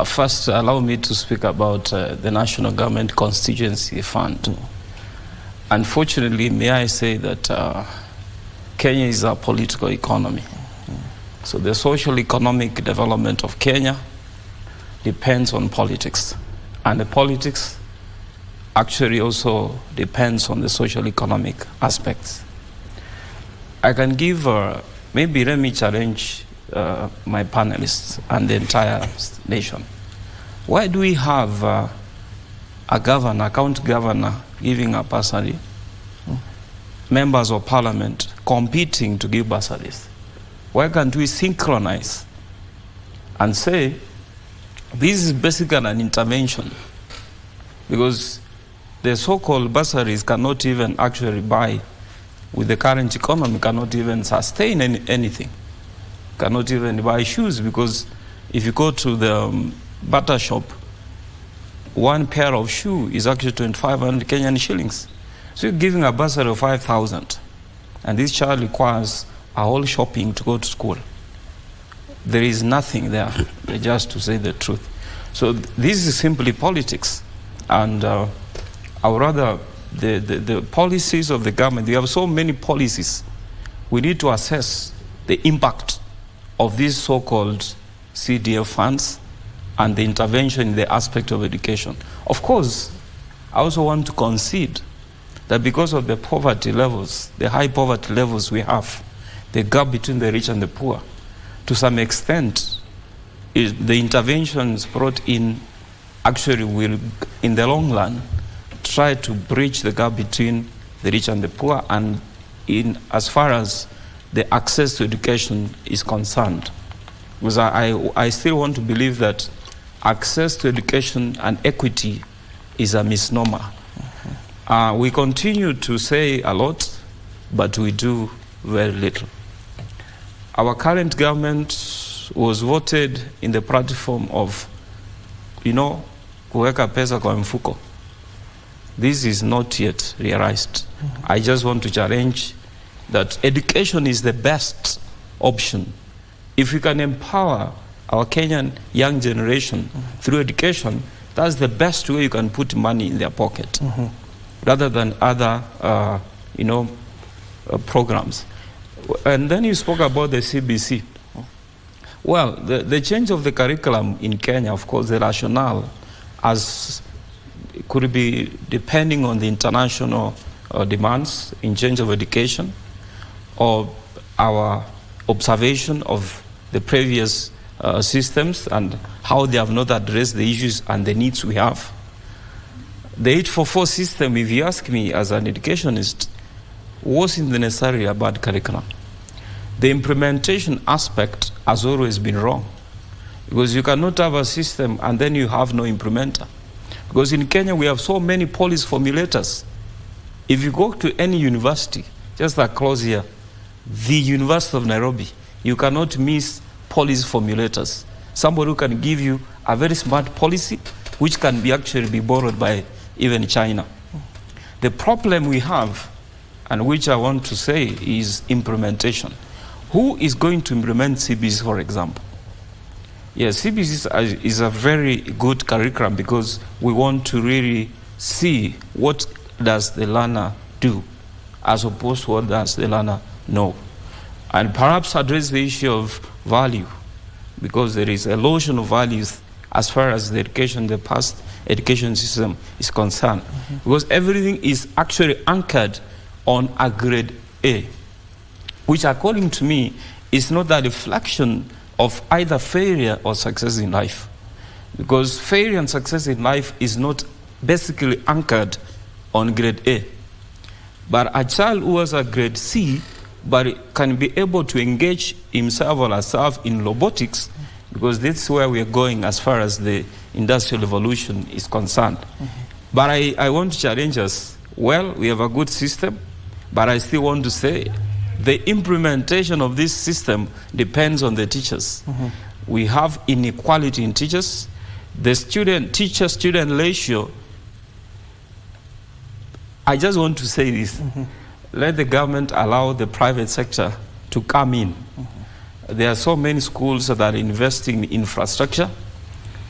First, allow me to speak about the National Government Constituency Fund. Unfortunately, may I say that Kenya is a political economy. So the social economic development of Kenya depends on politics. And the politics actually also depends on the social economic aspects. I can give, maybe let me challenge my panelists and the entire nation. Why do we have a governor, a county governor, giving a bursary, members of parliament competing to give bursaries? Why can't we synchronize and say this is basically an intervention? Because the so-called bursaries cannot even actually buy, with the current economy, cannot even sustain anything. Cannot even buy shoes, because if you go to the butter shop, one pair of shoe is actually 2,500 Kenyan shillings. So you're giving a bursary of 5,000, and this child requires a whole shopping to go to school. There is nothing there, just to say the truth. So this is simply politics, and I would rather the policies of the government. We have so many policies. We need to assess the impact of these so-called CDF funds and the intervention in the aspect of education. Of course, I also want to concede that because of the poverty levels, the high poverty levels we have, the gap between the rich and the poor, to some extent, the interventions brought in actually will, in the long run, try to bridge the gap between the rich and the poor, and in as far as the access to education is concerned. Because I still want to believe that access to education and equity is a misnomer. We continue to say a lot, but we do very little. Our current government was voted in the platform of, kuweka pesa kwa mfuko. This is not yet realized. I just want to challenge that education is the best option. If we can empower our Kenyan young generation through education, that's the best way you can put money in their pocket, rather than other, programs. And then you spoke about the CBC. Well, the change of the curriculum in Kenya, of course, the rationale could be depending on the international demands in change of education, or our observation of the previous systems and how they have not addressed the issues and the needs we have. The 844 system, if you ask me as an educationist, wasn't necessarily a bad curriculum. The implementation aspect has always been wrong, because you cannot have a system and then you have no implementer. Because in Kenya we have so many policy formulators. If you go to any university, just across here, the University of Nairobi, you cannot miss policy formulators. Somebody who can give you a very smart policy, which can be actually be borrowed by even China. The problem we have, and which I want to say, is implementation. Who is going to implement CBC, for example? Yes, CBC is a very good curriculum, because we want to really see what does the learner do, as opposed to what does the learner know. And perhaps address the issue of value, because there is erosion of values as far as the past education system is concerned. Because everything is actually anchored on a grade A, which according to me is not a reflection of either failure or success in life. Because failure and success in life is not basically anchored on grade A. But a child who has a grade C but can be able to engage himself or herself in robotics, because that's where we are going as far as the industrial revolution is concerned. But I want to challenge us. Well, we have a good system, but I still want to say the implementation of this system depends on the teachers. We have inequality in teachers. The teacher-student ratio, I just want to say this. Let the government allow the private sector to come in. There are so many schools that are investing in infrastructure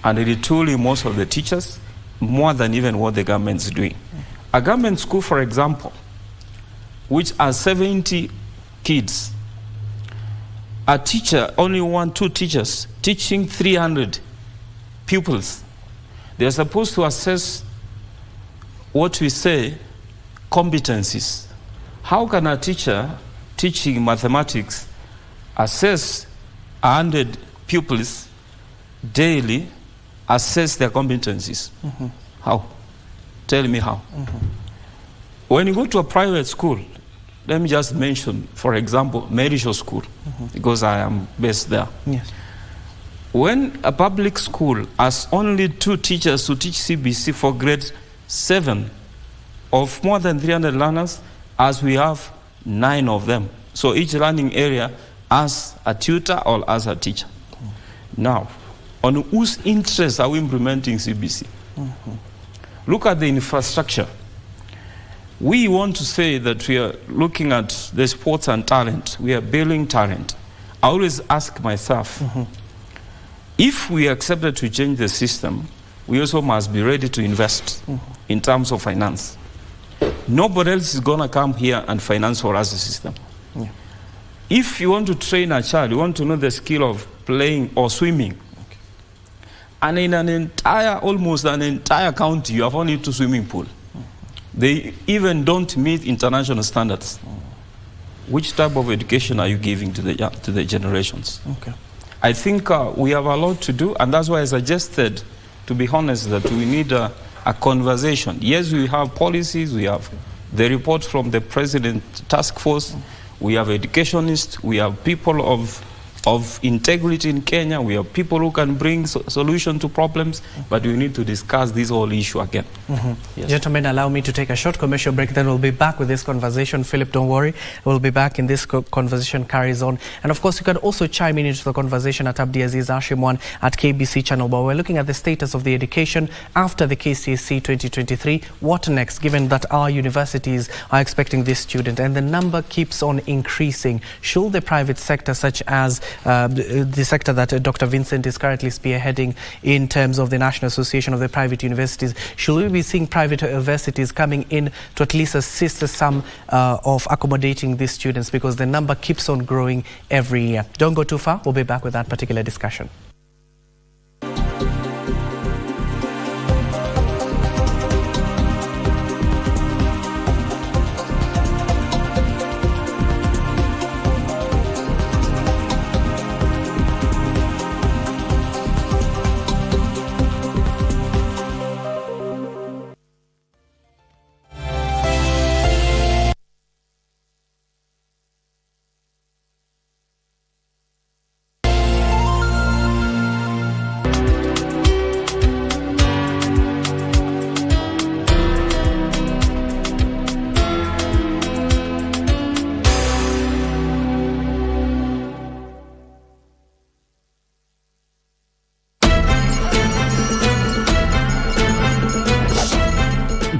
and retooling most of the teachers, more than even what the government is doing. A government school, for example, which has 70 kids, a teacher, only 2 teachers, teaching 300 pupils. They're supposed to assess what we say competencies. How can a teacher teaching mathematics assess 100 pupils daily, assess their competencies? How? Tell me how. When you go to a private school, let me just mention, for example, Merisho School, because I am based there. Yes. When a public school has only 2 teachers who teach CBC for grade 7 of more than 300 learners, as we have 9 of them. So each learning area has a tutor or as a teacher. Now, on whose interest are we implementing CBC? Look at the infrastructure. We want to say that we are looking at the sports and talent. We are building talent. I always ask myself, if we accepted to change the system, we also must be ready to invest in terms of finance. Nobody else is going to come here and finance for us the system. If you want to train a child, you want to know the skill of playing or swimming, and in almost an entire county, you have only 2 swimming pools. They even don't meet international standards. Which type of education are you giving to the generations? I think we have a lot to do, and that's why I suggested, to be honest, that we need a conversation. Yes, we have policies, we have the report from the President Task Force, we have educationists, we have people of integrity in Kenya, we have people who can bring solution to problems, but we need to discuss this whole issue again. Yes. Gentlemen, allow me to take a short commercial break, then we'll be back with this conversation. Philip, don't worry, we'll be back, and this conversation carries on. And of course, you can also chime in into the conversation at Abdiaziz, Hashim 1 at KBC channel. But we're looking at the status of the education after the KCSE 2023. What next, given that our universities are expecting this student and the number keeps on increasing? Should the private sector, such as the sector that Dr. Vincent is currently spearheading in terms of the National Association of the Private Universities, should we be seeing private universities coming in to at least assist some of accommodating these students, because the number keeps on growing every year? Don't go too far. We'll be back with that particular discussion.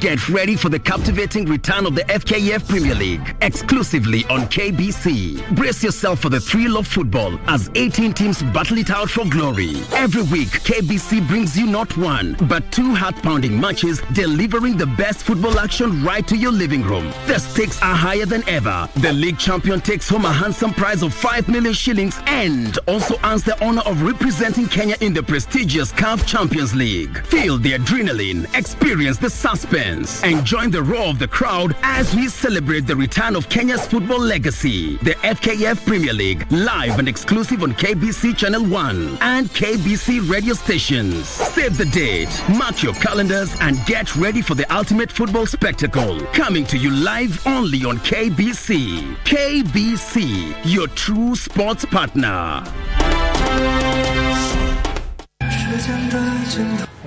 Get ready for the captivating return of the FKF Premier League, exclusively on KBC. Brace yourself for the thrill of football as 18 teams battle it out for glory. Every week, KBC brings you not 1, but 2 heart-pounding matches, delivering the best football action right to your living room. The stakes are higher than ever. The league champion takes home a handsome prize of 5 million shillings and also earns the honor of representing Kenya in the prestigious CAF Champions League. Feel the adrenaline, experience the suspense. audience and join the roar of the crowd as we celebrate the return of Kenya's football legacy, the FKF Premier League, live and exclusive on KBC Channel 1 and KBC radio stations. Save the date, mark your calendars and get ready for the ultimate football spectacle. Coming to you live only on KBC. KBC, your true sports partner.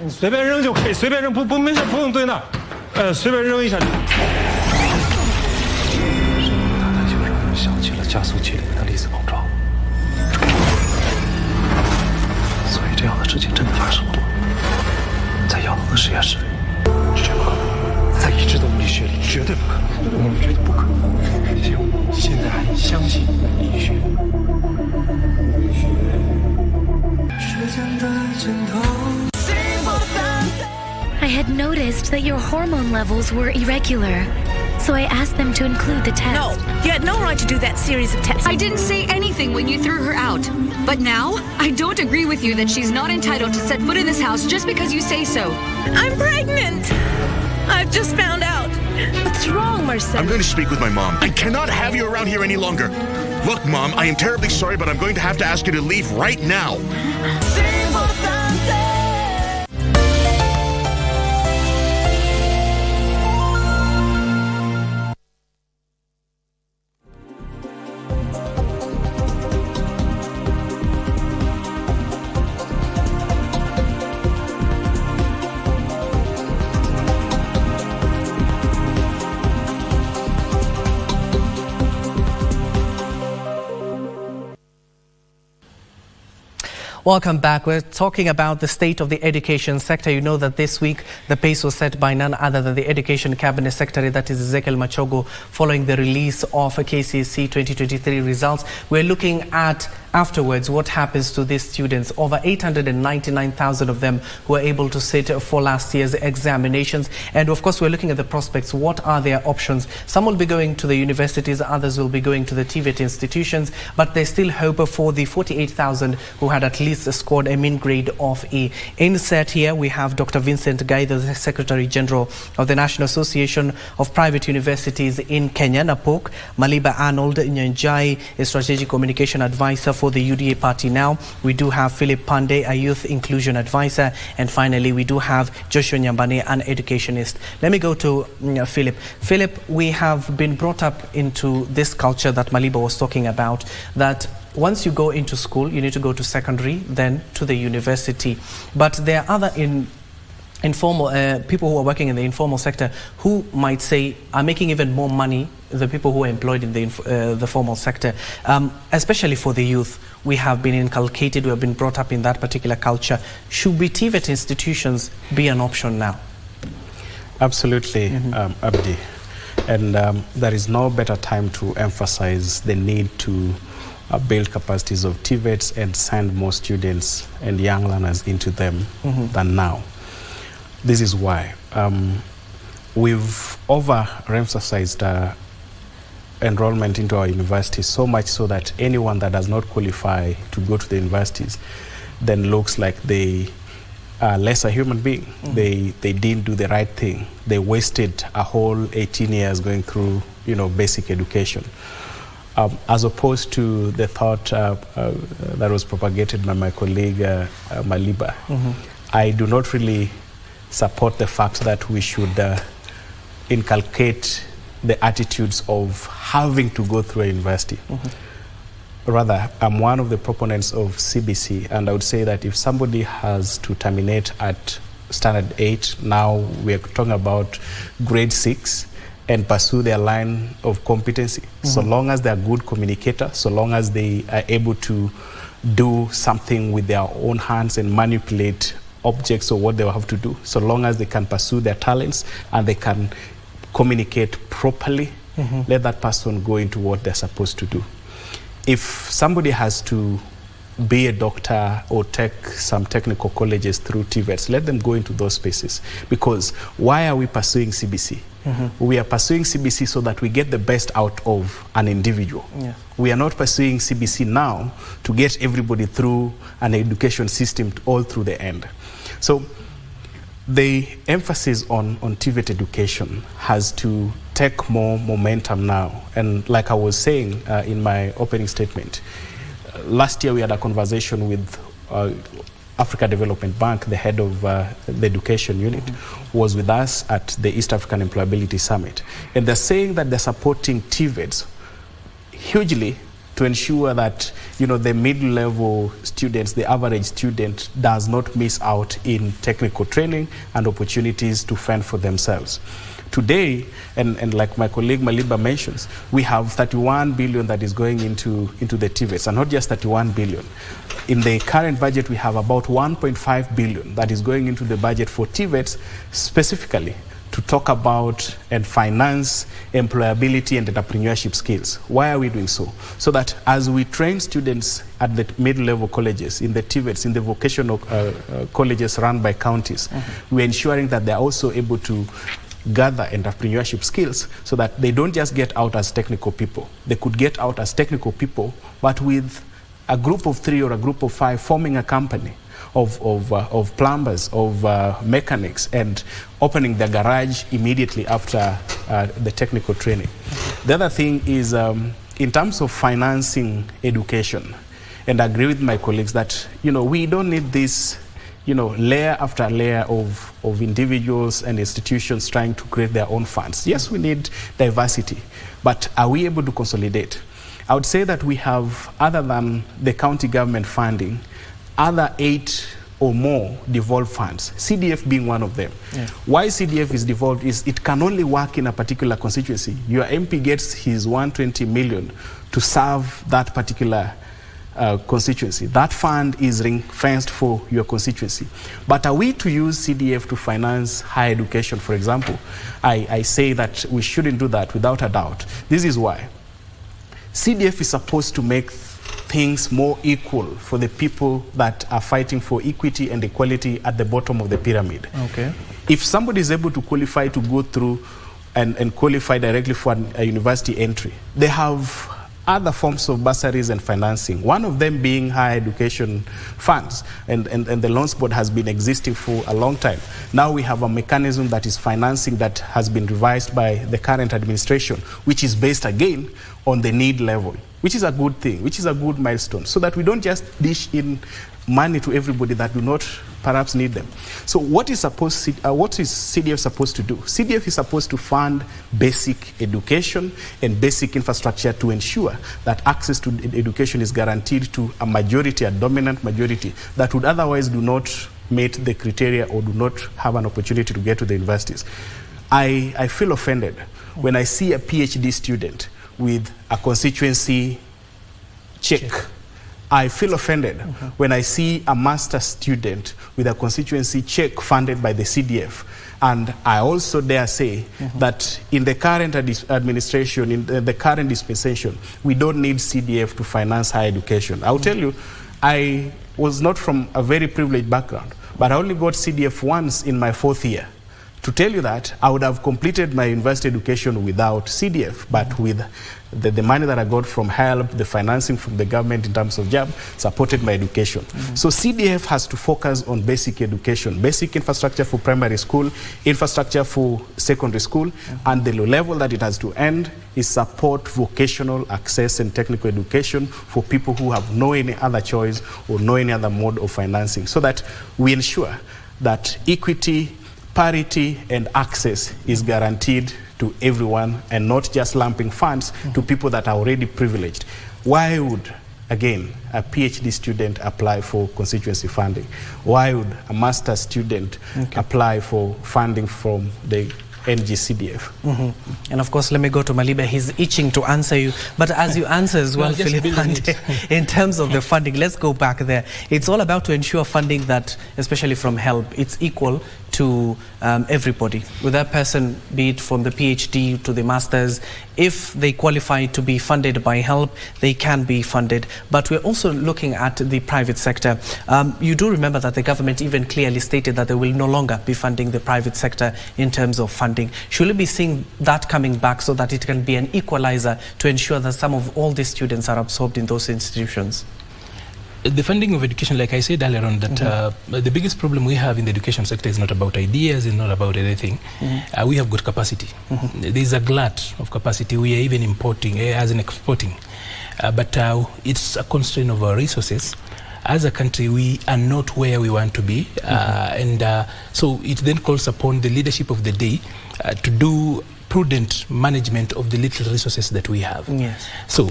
随便扔就可以，随便扔不没事，不用对那，随便扔一下就。它就让人想起了加速器里面的粒子膨胀，所以这样的事情真的发生了，在亚龙的实验室里，绝不可能，在已知的物理学里绝对不可能，绝对不可能。行，现在还相信医学。 I had noticed that your hormone levels were irregular, so I asked them to include the test. No, you had no right to do that series of tests. I didn't say anything when you threw her out. But now, I don't agree with you that she's not entitled to set foot in this house just because you say so. I'm pregnant! I've just found out. What's wrong, Marcel? I'm going to speak with my mom. I cannot have you around here any longer. Look, Mom, I am terribly sorry, but I'm going to have to ask you to leave right now. Welcome back. We're talking about the state of the education sector. You know that this week the pace was set by none other than the Education Cabinet Secretary, that is Ezekiel Machogu, following the release of KCSE 2023 results. We're looking at afterwards what happens to these students. Over 899,000 of them were able to sit for last year's examinations. And of course, we're looking at the prospects. What are their options? Some will be going to the universities, others will be going to the TVET institutions, but there's still hope for the 48,000 who had at least scored a mean grade of E. Insert here, we have Dr. Vincent Gai, the Secretary General of the National Association of Private Universities in Kenya, NAPOK, Maliba Arnold Nyanjai, a Strategic Communication Advisor for the UDA party now. We do have Philip Pandey, a Youth Inclusion Advisor. And finally, we do have Joshua Nyambane, an educationist. Let me go to Philip. Philip, we have been brought up into this culture that Maliba was talking about, that once you go into school, you need to go to secondary, then to the university. But there are other informal people who are working in the informal sector who might say are making even more money than people who are employed in the formal sector, especially for the youth. We have been inculcated, we have been brought up in that particular culture. Should TVET institutions be an option now? Absolutely, Abdi. And there is no better time to emphasize the need to build capacities of TVETs and send more students and young learners into them than now. This is why we've overemphasized enrollment into our universities, so much so that anyone that does not qualify to go to the universities then looks like they are less a human being. They didn't do the right thing. They wasted a whole 18 years going through, basic education. As opposed to the thought that was propagated by my colleague Maliba. I do not really support the fact that we should inculcate the attitudes of having to go through a university. Rather, I'm one of the proponents of CBC, and I would say that if somebody has to terminate at standard 8, now we're talking about grade 6, and pursue their line of competency. So long as they're good communicators, so long as they are able to do something with their own hands and manipulate objects or what they will have to do, so long as they can pursue their talents and they can communicate properly, let that person go into what they're supposed to do. If somebody has to be a doctor or take some technical colleges through TVETs, let them go into those spaces. Because why are we pursuing CBC? We are pursuing CBC so that we get the best out of an individual. We are not pursuing CBC now to get everybody through an education system all through the end. So the emphasis on TVET education has to take more momentum now. And like I was saying in my opening statement, last year we had a conversation with Africa Development Bank. The head of the education unit was with us at the East African Employability Summit. And they're saying that they're supporting TVETs hugely to ensure that, you know, the mid-level students, the average student, does not miss out in technical training and opportunities to fend for themselves. Today, and like my colleague Maliba mentions, we have 31 billion that is going into the TVETs, and not just 31 billion. In the current budget, we have about 1.5 billion that is going into the budget for TVETs specifically to talk about and finance employability and entrepreneurship skills. Why are we doing so? So that as we train students at the mid-level colleges, in the TVETs, in the vocational colleges run by counties, we're ensuring that they're also able to gather entrepreneurship skills so that they don't just get out as technical people. They could get out as technical people, but with a group of 3 or a group of 5 forming a company of plumbers, of mechanics, and opening the garage immediately after the technical training. The other thing is in terms of financing education, and I agree with my colleagues that, you know, we don't need this, you know, layer after layer of individuals and institutions trying to create their own funds. Yes, we need diversity, but are we able to consolidate? I would say that we have, other than the county government funding, other 8 or more devolved funds, CDF being one of them. Yeah. Why CDF is devolved is it can only work in a particular constituency. Your MP gets his 120 million to serve that particular constituency. That fund is ring-fenced for your constituency. But are we to use CDF to finance higher education, for example? I say that we shouldn't do that without a doubt. This is why. CDF is supposed to make things more equal for the people that are fighting for equity and equality at the bottom of the pyramid. Okay. If somebody is able to qualify to go through and qualify directly for a university entry, they have other forms of bursaries and financing, one of them being higher education funds, and the Loans Board has been existing for a long time. Now we have a mechanism that is financing that has been revised by the current administration, which is based again on the need level, which is a good thing, which is a good milestone, so that we don't just dish in money to everybody that do not perhaps need them. So what is CDF supposed to do? CDF is supposed to fund basic education and basic infrastructure to ensure that access to education is guaranteed to a majority, a dominant majority, that would otherwise do not meet the criteria or do not have an opportunity to get to the universities. I feel offended when I see a PhD student with a constituency check. I feel offended when I see a master's student with a constituency check funded by the CDF. And I also dare say that in the current administration, in the current dispensation, we don't need CDF to finance higher education. I'll tell you, I was not from a very privileged background, but I only got CDF once in my 4th year. To tell you that, I would have completed my university education without CDF, but with the money that I got from HELP, the financing from the government in terms of JAB, supported my education. So CDF has to focus on basic education, basic infrastructure for primary school, infrastructure for secondary school, and the level that it has to end is support vocational access and technical education for people who have no any other choice or no any other mode of financing, so that we ensure that equity, parity, and access is guaranteed to everyone and not just lumping funds to people that are already privileged. Why would, again, a PhD student apply for constituency funding? Why would a master's student apply for funding from the NGCDF? And of course, let me go to Maliba. He's itching to answer you. But as you answer as well, Philip, in terms of the funding, let's go back there. It's all about to ensure funding that, especially from HELP, it's equal to everybody, with that person, be it from the PhD to the masters. If they qualify to be funded by HELP, they can be funded. But we're also looking at the private sector. You do remember that the government even clearly stated that they will no longer be funding the private sector in terms of funding. Should we be seeing that coming back so that it can be an equalizer to ensure that some of all the students are absorbed in those institutions? The funding of education, like I said earlier on, that the biggest problem we have in the education sector is not about ideas, it's not about anything. We have got capacity. There's a glut of capacity. We are even importing, as in exporting. But it's a constraint of our resources. As a country, we are not where we want to be. So it then calls upon the leadership of the day to do prudent management of the little resources that we have. Yes. So,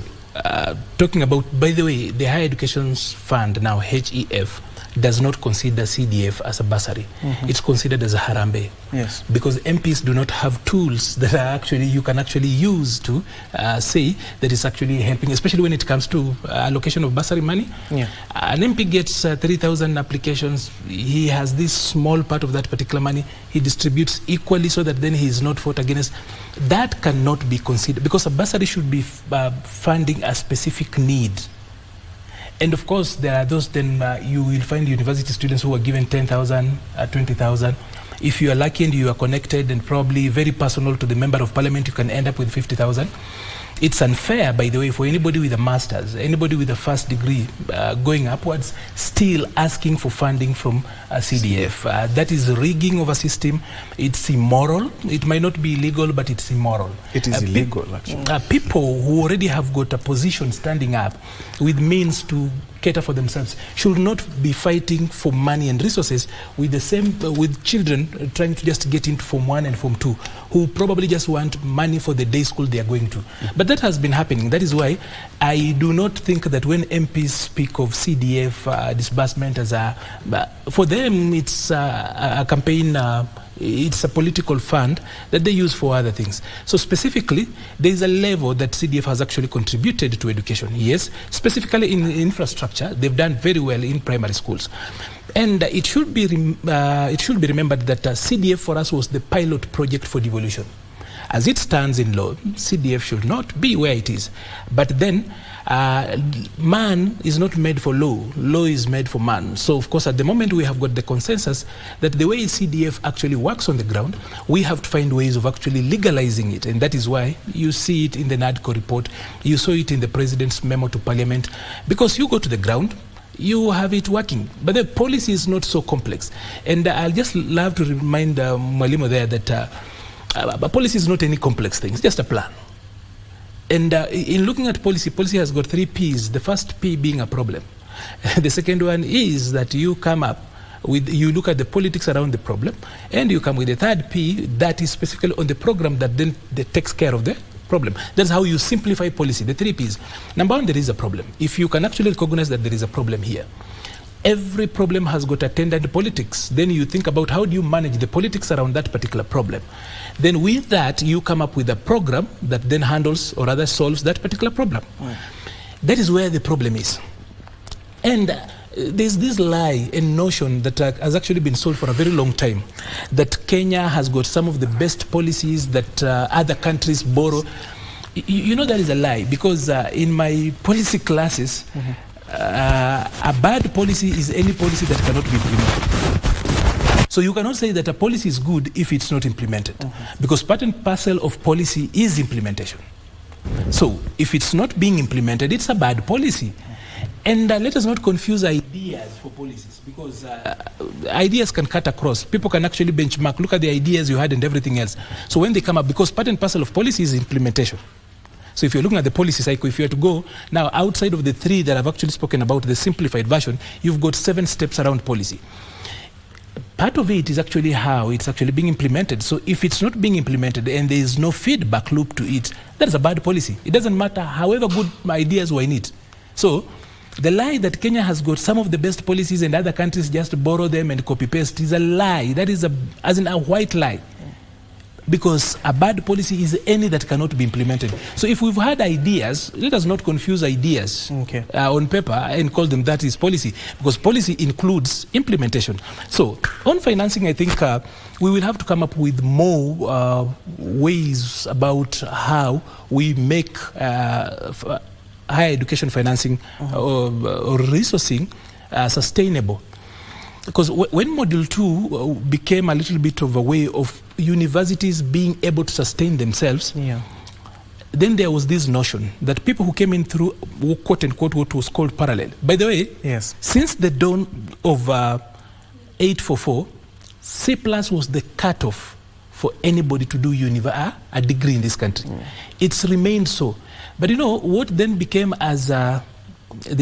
talking about, by the way, the Higher Education Fund, now HEF, does not consider CDF as a bursary. It's considered as a harambe. Yes. Because MPs do not have tools that are actually, you can actually use to say that it's actually helping, especially when it comes to allocation of bursary money. Yeah. An MP gets 3,000 applications. He has this small part of that particular money. He distributes equally so that then he is not fought against. That cannot be considered, because a bursary should be funding a specific need. And of course, there are those, then you will find university students who are given 10,000, 20,000. If you are lucky and you are connected and probably very personal to the member of parliament, you can end up with 50,000. It's unfair, by the way, for anybody with a master's, anybody with a first degree going upwards, still asking for funding from CDF. That is rigging of a system. It's immoral. It might not be illegal, but it's immoral. It is illegal, actually. People who already have got a position standing up with means to cater for themselves should not be fighting for money and resources with the same with children trying to just get into Form 1 and Form 2 who probably just want money for the day school they are going to. But that has been happening. That is why I do not think that when MPs speak of CDF disbursement as for them it's a campaign, it's a political fund that they use for other things. So specifically, there is a level that CDF has actually contributed to education. Yes, specifically in infrastructure, they've done very well in primary schools. And it should be remembered that CDF for us was the pilot project for devolution. As it stands in law, CDF should not be where it is. But then, man is not made for law. Law is made for man. So, of course, at the moment we have got the consensus that the way CDF actually works on the ground, we have to find ways of actually legalizing it. And that is why you see it in the NADCO report. You saw it in the President's memo to Parliament. Because you go to the ground, you have it working. But the policy is not so complex. And I'll just love to remind Mwalimu there that policy is not any complex thing. It's just a plan. And in looking at policy, policy has got 3 P's. The first P being a problem. The second one is that you come up with, you look at the politics around the problem, and you come with the third P that is specifically on the program that then takes care of the problem. That's how you simplify policy, the 3 P's. Number 1, there is a problem. If you can actually recognize that there is a problem here, every problem has got attendant politics. Then you think about how do you manage the politics around that particular problem. Then with that, you come up with a program that then handles or rather solves that particular problem. That is where the problem is. And there's this lie and notion that has actually been sold for a very long time, that Kenya has got some of the best policies that other countries borrow. You know that is a lie, because in my policy classes, a bad policy is any policy that cannot be implemented. So you cannot say that a policy is good if it's not implemented, because part and parcel of policy is implementation. So if it's not being implemented, it's a bad policy. And let us not confuse ideas for policies, because ideas can cut across. People can actually benchmark, look at the ideas you had and everything else. So when they come up, because part and parcel of policy is implementation. So if you're looking at the policy cycle, if you were to go now outside of the 3 that I've actually spoken about, the simplified version, you've got 7 steps around policy. Part of it is actually how it's actually being implemented. So if it's not being implemented and there is no feedback loop to it, that is a bad policy. It doesn't matter however good ideas were in it. So the lie that Kenya has got some of the best policies and other countries just borrow them and copy paste is a lie. That is as in a white lie. Because a bad policy is any that cannot be implemented. So if we've had ideas, let us not confuse ideas on paper and call them that is policy, because policy includes implementation. So on financing, I think we will have to come up with more ways about how we make higher education financing or resourcing sustainable. Because when Module 2 became a little bit of a way of universities being able to sustain themselves, then there was this notion that people who came in through quote unquote what was called parallel. By the way, yes, since the dawn of 844, C+ was the cutoff for anybody to do a degree in this country. It's remained so. But you know, what then became as the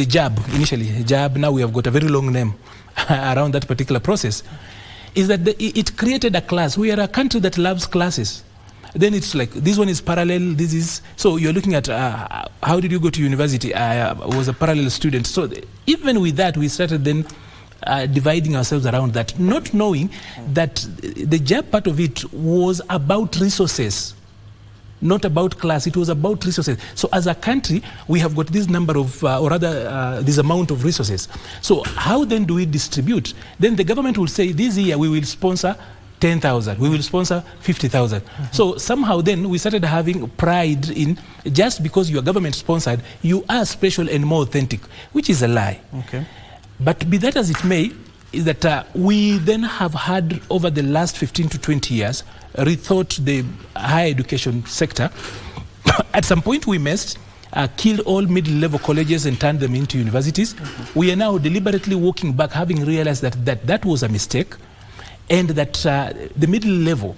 JAB, initially, JAB, now we have got a very long name around that particular process, is that it created a class. We are a country that loves classes. Then it's like, this one is parallel, this is, so you're looking at how did you go to university? I was a parallel student. So even with that, we started then dividing ourselves around that, not knowing that the JAB part of it was about resources, not about class. It was about resources. So as a country, we have got this number of, or rather this amount of resources. So how then do we distribute? Then the government will say, this year we will sponsor 10,000, we will sponsor 50,000. So somehow then we started having pride in, just because you are government sponsored, you are special and more authentic, which is a lie. Okay. But be that as it may, is that we then have had, over the last 15 to 20 years, rethought the higher education sector. At some point we missed, killed all middle-level colleges and turned them into universities. We are now deliberately walking back, having realized that was a mistake, and that the middle-level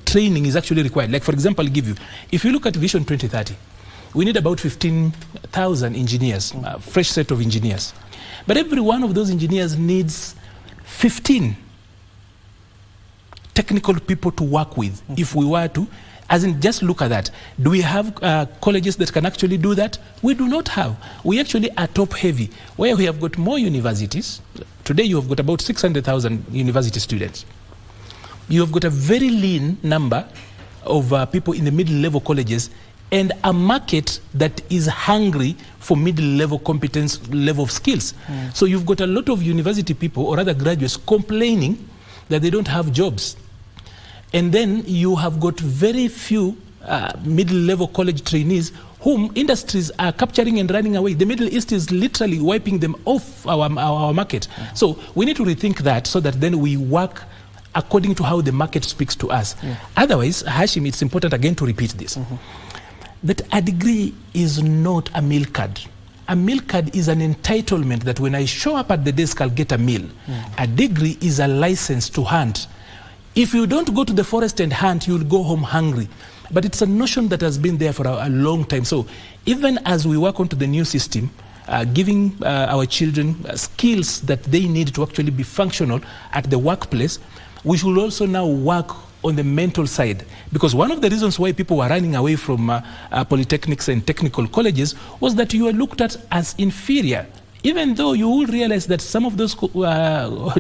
training is actually required. Like, for example, I'll give you, if you look at Vision 2030, we need about 15,000 engineers, a fresh set of engineers. But every one of those engineers needs 15 technical people to work with. If we were to, as in, just look at that. Do we have colleges that can actually do that? We do not have. We actually are top heavy, where we have got more universities. Today you have got about 600,000 university students. You have got a very lean number of people in the middle-level colleges, and a market that is hungry for middle-level competence, level of skills. So you've got a lot of university people, or other graduates, complaining that they don't have jobs. And then you have got very few middle-level college trainees whom industries are capturing and running away. The Middle East is literally wiping them off our market. So we need to rethink that, so that then we work according to how the market speaks to us. Otherwise, Hashim, it's important again to repeat this. That a degree is not a meal card. A meal card is an entitlement that when I show up at the desk, I'll get a meal. A degree is a license to hunt. If you don't go to the forest and hunt, you'll go home hungry. But it's a notion that has been there for a long time. So even as we work onto the new system, giving our children skills that they need to actually be functional at the workplace, we should also now work on the mental side, because one of the reasons why people were running away from polytechnics and technical colleges was that you were looked at as inferior, even though you will realize that some of those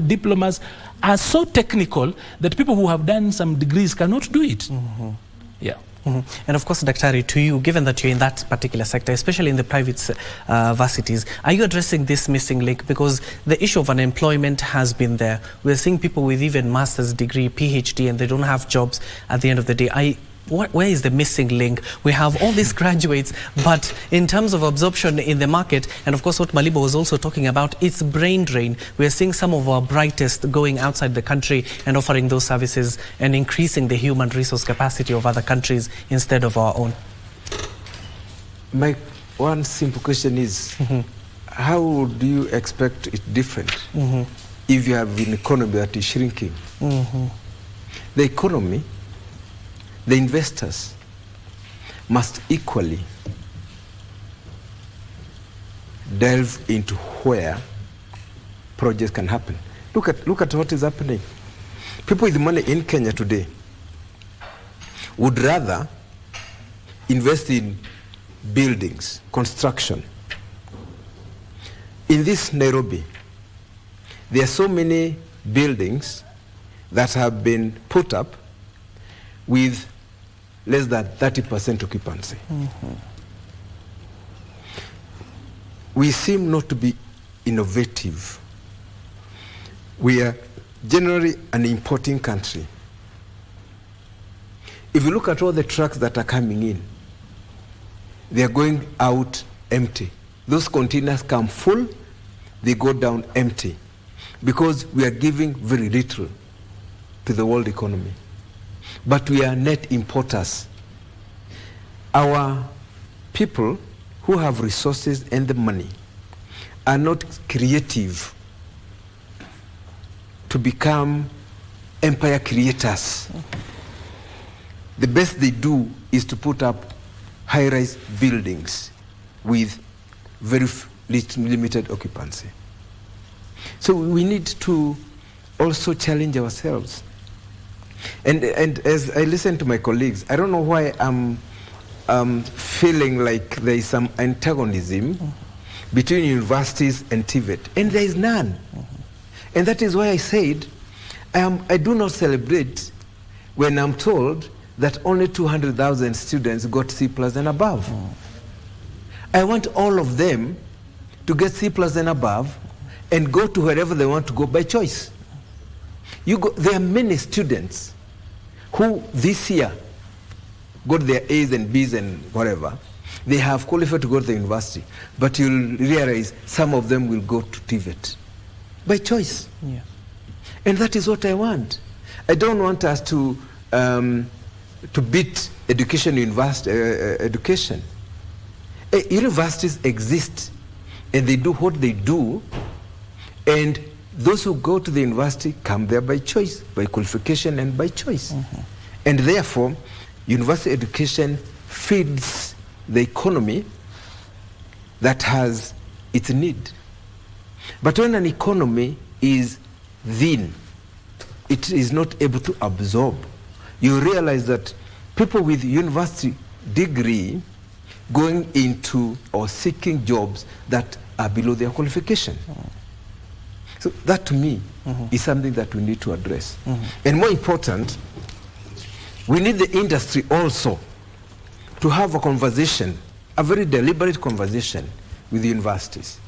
diplomas are so technical that people who have done some degrees cannot do it. Yeah. And of course, Daktari, to you, given that you're in that particular sector, especially in the private varsities, are you addressing this missing link? Because the issue of unemployment has been there. We're seeing people with even master's degree, PhD, and they don't have jobs at the end of the day. Where is the missing link? We have all these graduates, but in terms of absorption in the market, and of course what Malibo was also talking about, it's brain drain. We're seeing some of our brightest going outside the country and offering those services and increasing the human resource capacity of other countries instead of our own. My one simple question is, how do you expect it different if you have an economy that is shrinking? The economy, the investors must equally delve into where projects can happen. Look at what is happening. People with money in Kenya today would rather invest in buildings, construction. In this Nairobi, there are so many buildings that have been put up with less than 30% occupancy. We seem not to be innovative. We are generally an importing country. If you look at all the trucks that are coming in, they are going out empty. Those containers come full, they go down empty, because we are giving very little to the world economy. but we are net importers. Our people who have resources and the money are not creative to become empire creators. The best they do is to put up high-rise buildings with very limited occupancy. So we need to also challenge ourselves. And as I listen to my colleagues, I don't know why I'm feeling like there is some antagonism between universities and TVET, and there is none. And that is why I said I do not celebrate when I'm told that only 200,000 students got C+ and above. I want all of them to get C+ and above and go to wherever they want to go by choice. There are many students who this year got their A's and B's and whatever. They have qualified to go to the university, but you'll realize some of them will go to TVET by choice. Yeah. And that is what I want. I don't want us to beat education. Universities exist, and they do what they do, and those who go to the university come there by choice, by qualification and by choice. And therefore, university education feeds the economy that has its need. But when an economy is thin, it is not able to absorb. You realize that people with university degree going into or seeking jobs that are below their qualification. So that to me is something that we need to address. And more important, we need the industry also to have a conversation, a very deliberate conversation with the universities.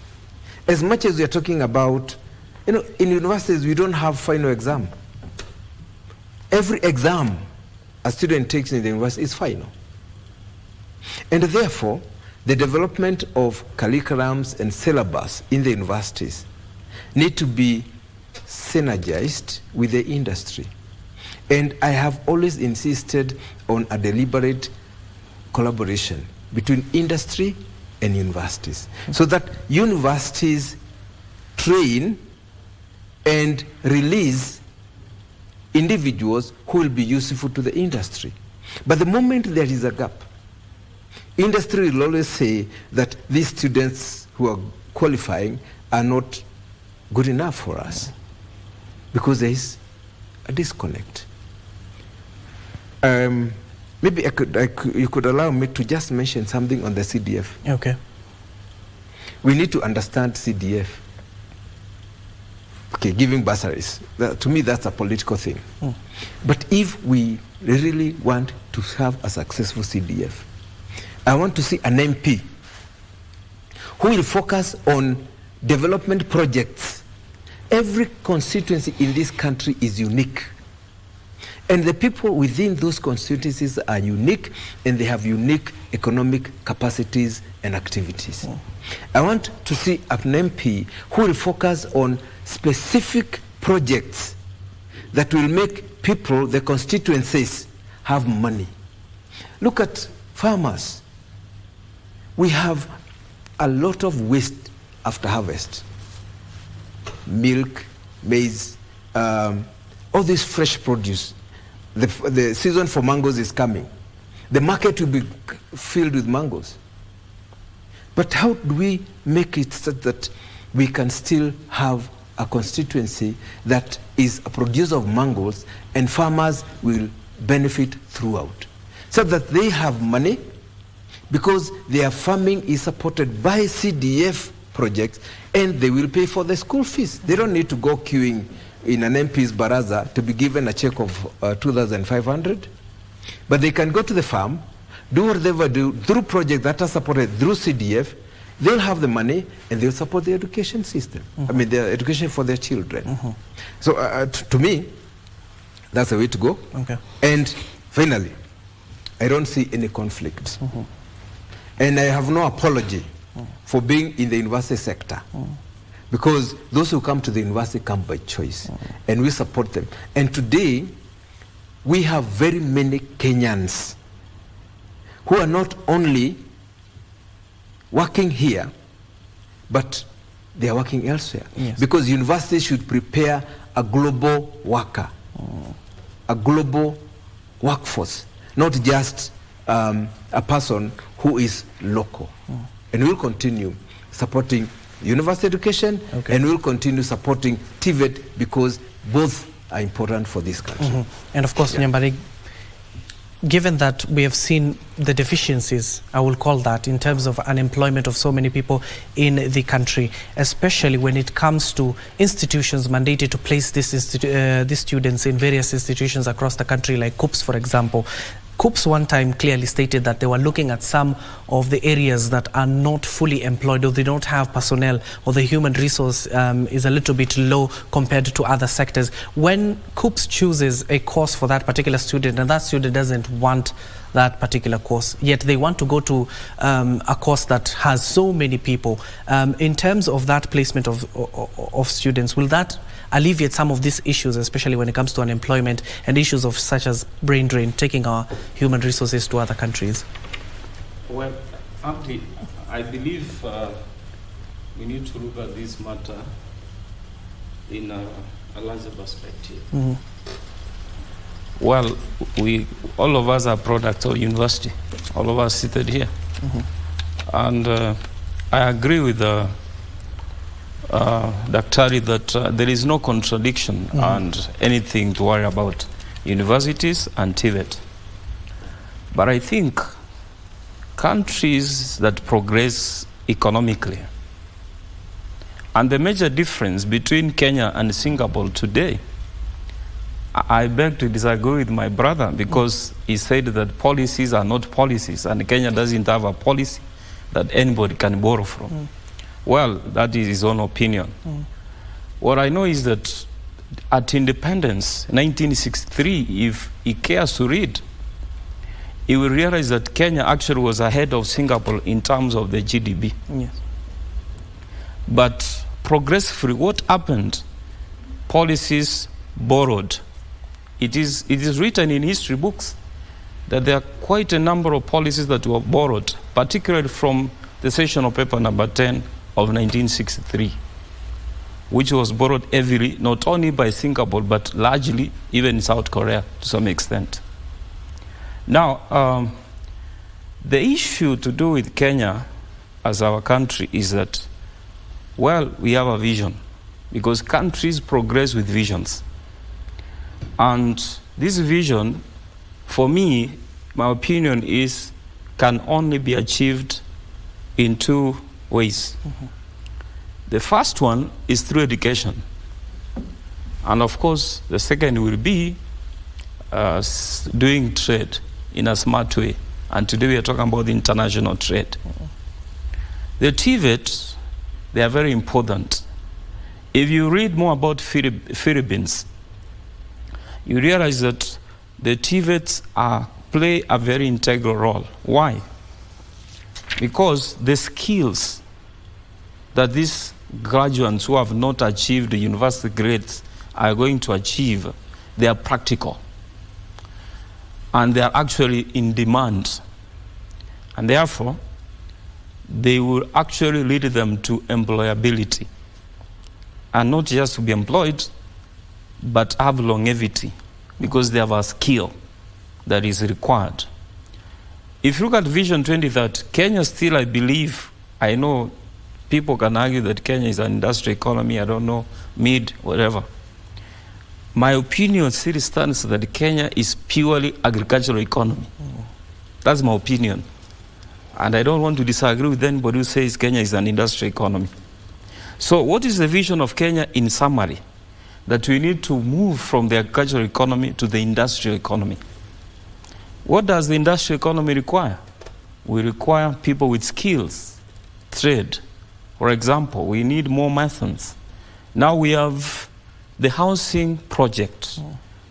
As much as we are talking about, in universities we don't have final exam. Every exam a student takes in the university is final. And therefore, the development of curriculums and syllabus in the universities need to be synergized with the industry. And I have always insisted on a deliberate collaboration between industry and universities, so that universities train and release individuals who will be useful to the industry. But the moment there is a gap, industry will always say that these students who are qualifying are not good enough for us, because there is a disconnect. Maybe you could allow me to just mention something on the CDF. Okay. We need to understand CDF. Okay, giving bursaries. To me, that's a political thing. But if we really want to have a successful CDF, I want to see an MP who will focus on development projects. Every constituency in this country is unique. And the people within those constituencies are unique, and they have unique economic capacities and activities. I want to see an MP who will focus on specific projects that will make people, the constituencies, have money. Look at farmers. We have a lot of waste after harvest. Milk, maize, all this fresh produce. The season for mangoes is coming. The market will be filled with mangoes. But how do we make it such that we can still have a constituency that is a producer of mangoes, and farmers will benefit throughout, so that they have money because their farming is supported by CDF projects, and they will pay for the school fees. They don't need to go queuing in an MP's baraza to be given a check of 2,500. But they can go to the farm, do whatever they do through projects that are supported through CDF. They'll have the money, and they'll support the education system. I mean, the education for their children. So to me, that's the way to go. Okay. And finally, I don't see any conflict. And I have no apology for being in the university sector. Because those who come to the university come by choice, and we support them. And today, we have very many Kenyans who are not only working here, but they are working elsewhere. Yes. Because universities should prepare a global worker, a global workforce, not just a person who is local. And we'll continue supporting university education, and we'll continue supporting TVET because both are important for this country. And of course, Nyambari, given that we have seen the deficiencies, I will call that, in terms of unemployment of so many people in the country, especially when it comes to institutions mandated to place these students in various institutions across the country, like KUPS, for example. KUPS one time clearly stated that they were looking at some of the areas that are not fully employed, or they don't have personnel, or the human resource is a little bit low compared to other sectors. When KUPS chooses a course for that particular student, and that student doesn't want that particular course, yet they want to go to a course that has so many people, in terms of that placement of students, will that alleviate some of these issues, especially when it comes to unemployment and issues of such as brain drain, taking our human resources to other countries? Well, Abdi, I believe we need to look at this matter in a larger perspective. Well, all of us are products of university. All of us seated here. And I agree with Daktari that there is no contradiction and anything to worry about universities and TVET. But I think countries that progress economically, and the major difference between Kenya and Singapore today, I beg to disagree with my brother, because he said that policies are not policies, and Kenya doesn't have a policy that anybody can borrow from. Well, that is his own opinion. What I know is that at independence, 1963, if he cares to read, he will realize that Kenya actually was ahead of Singapore in terms of the GDP. Yes. But progressively, what happened? Policies borrowed. It is written in history books that there are quite a number of policies that were borrowed, particularly from the sessional paper number 10 of 1963, which was borrowed heavily, not only by Singapore, but largely even South Korea to some extent. Now, the issue to do with Kenya as our country is that, well, we have a vision, because countries progress with visions. And this vision, for me, my opinion is, can only be achieved in two ways. The first one is through education. And of course, the second will be doing trade in a smart way. And today we are talking about the international trade. The TVET, they are very important. If you read more about Philippines, you realize that the TVETs play a very integral role. Why? Because the skills that these graduates who have not achieved the university grades are going to achieve, they are practical. And they are actually in demand. And therefore, they will actually lead them to employability. And not just to be employed, but have longevity, because they have a skill that is required. If you look at Vision 2030, Kenya still, I believe, I know people can argue that Kenya is an industrial economy, I don't know, whatever. My opinion still stands that Kenya is purely agricultural economy. That's my opinion. And I don't want to disagree with anybody who says Kenya is an industrial economy. So what is the vision of Kenya in summary? That we need to move from the agricultural economy to the industrial economy. What does the industrial economy require? We require people with skills, trade. For example, we need more methods. Now we have the housing project.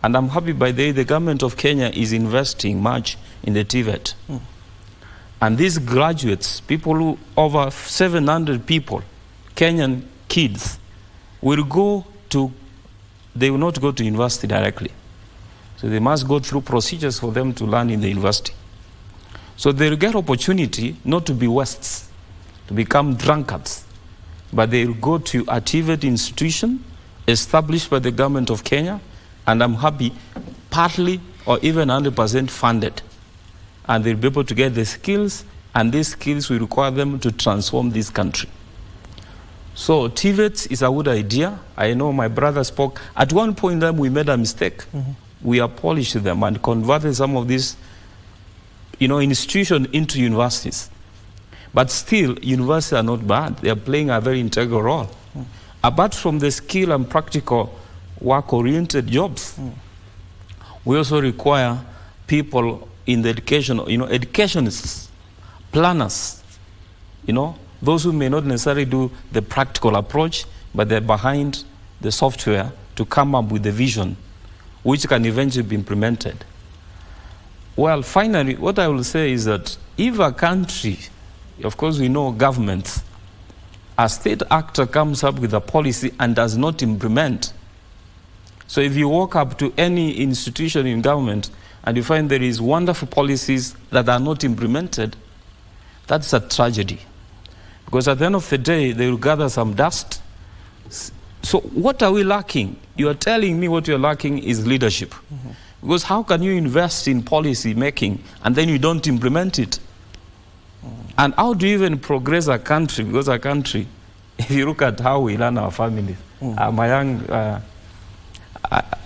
And I'm happy by the government of Kenya is investing much in the TVET. And these graduates, people who, over 700 people, Kenyan kids, they will not go to university directly. So they must go through procedures for them to learn in the university. So they will get opportunity not to be Wests, to become drunkards, but they will go to a TVET institution established by the government of Kenya, and I'm happy, partly or even 100% funded. And they'll be able to get the skills, and these skills will require them to transform this country. So TVET is a good idea. I know my brother spoke. At one point in time, we made a mistake. We abolished them and converted some of these institutions into universities. But still, universities are not bad. They are playing a very integral role. Apart from the skill and practical work-oriented jobs, we also require people in the education, educationists, planners, those who may not necessarily do the practical approach, but they're behind the software to come up with the vision, which can eventually be implemented. Well, finally, what I will say is that if a country, of course we know governments, a state actor comes up with a policy and does not implement. So if you walk up to any institution in government and you find there is wonderful policies that are not implemented, that's a tragedy. Because at the end of the day, they will gather some dust. So what are we lacking? You are telling me what you're lacking is leadership. Because how can you invest in policy making and then you don't implement it? And how do you even progress a country? Because a country, if you look at how we run our families, my young,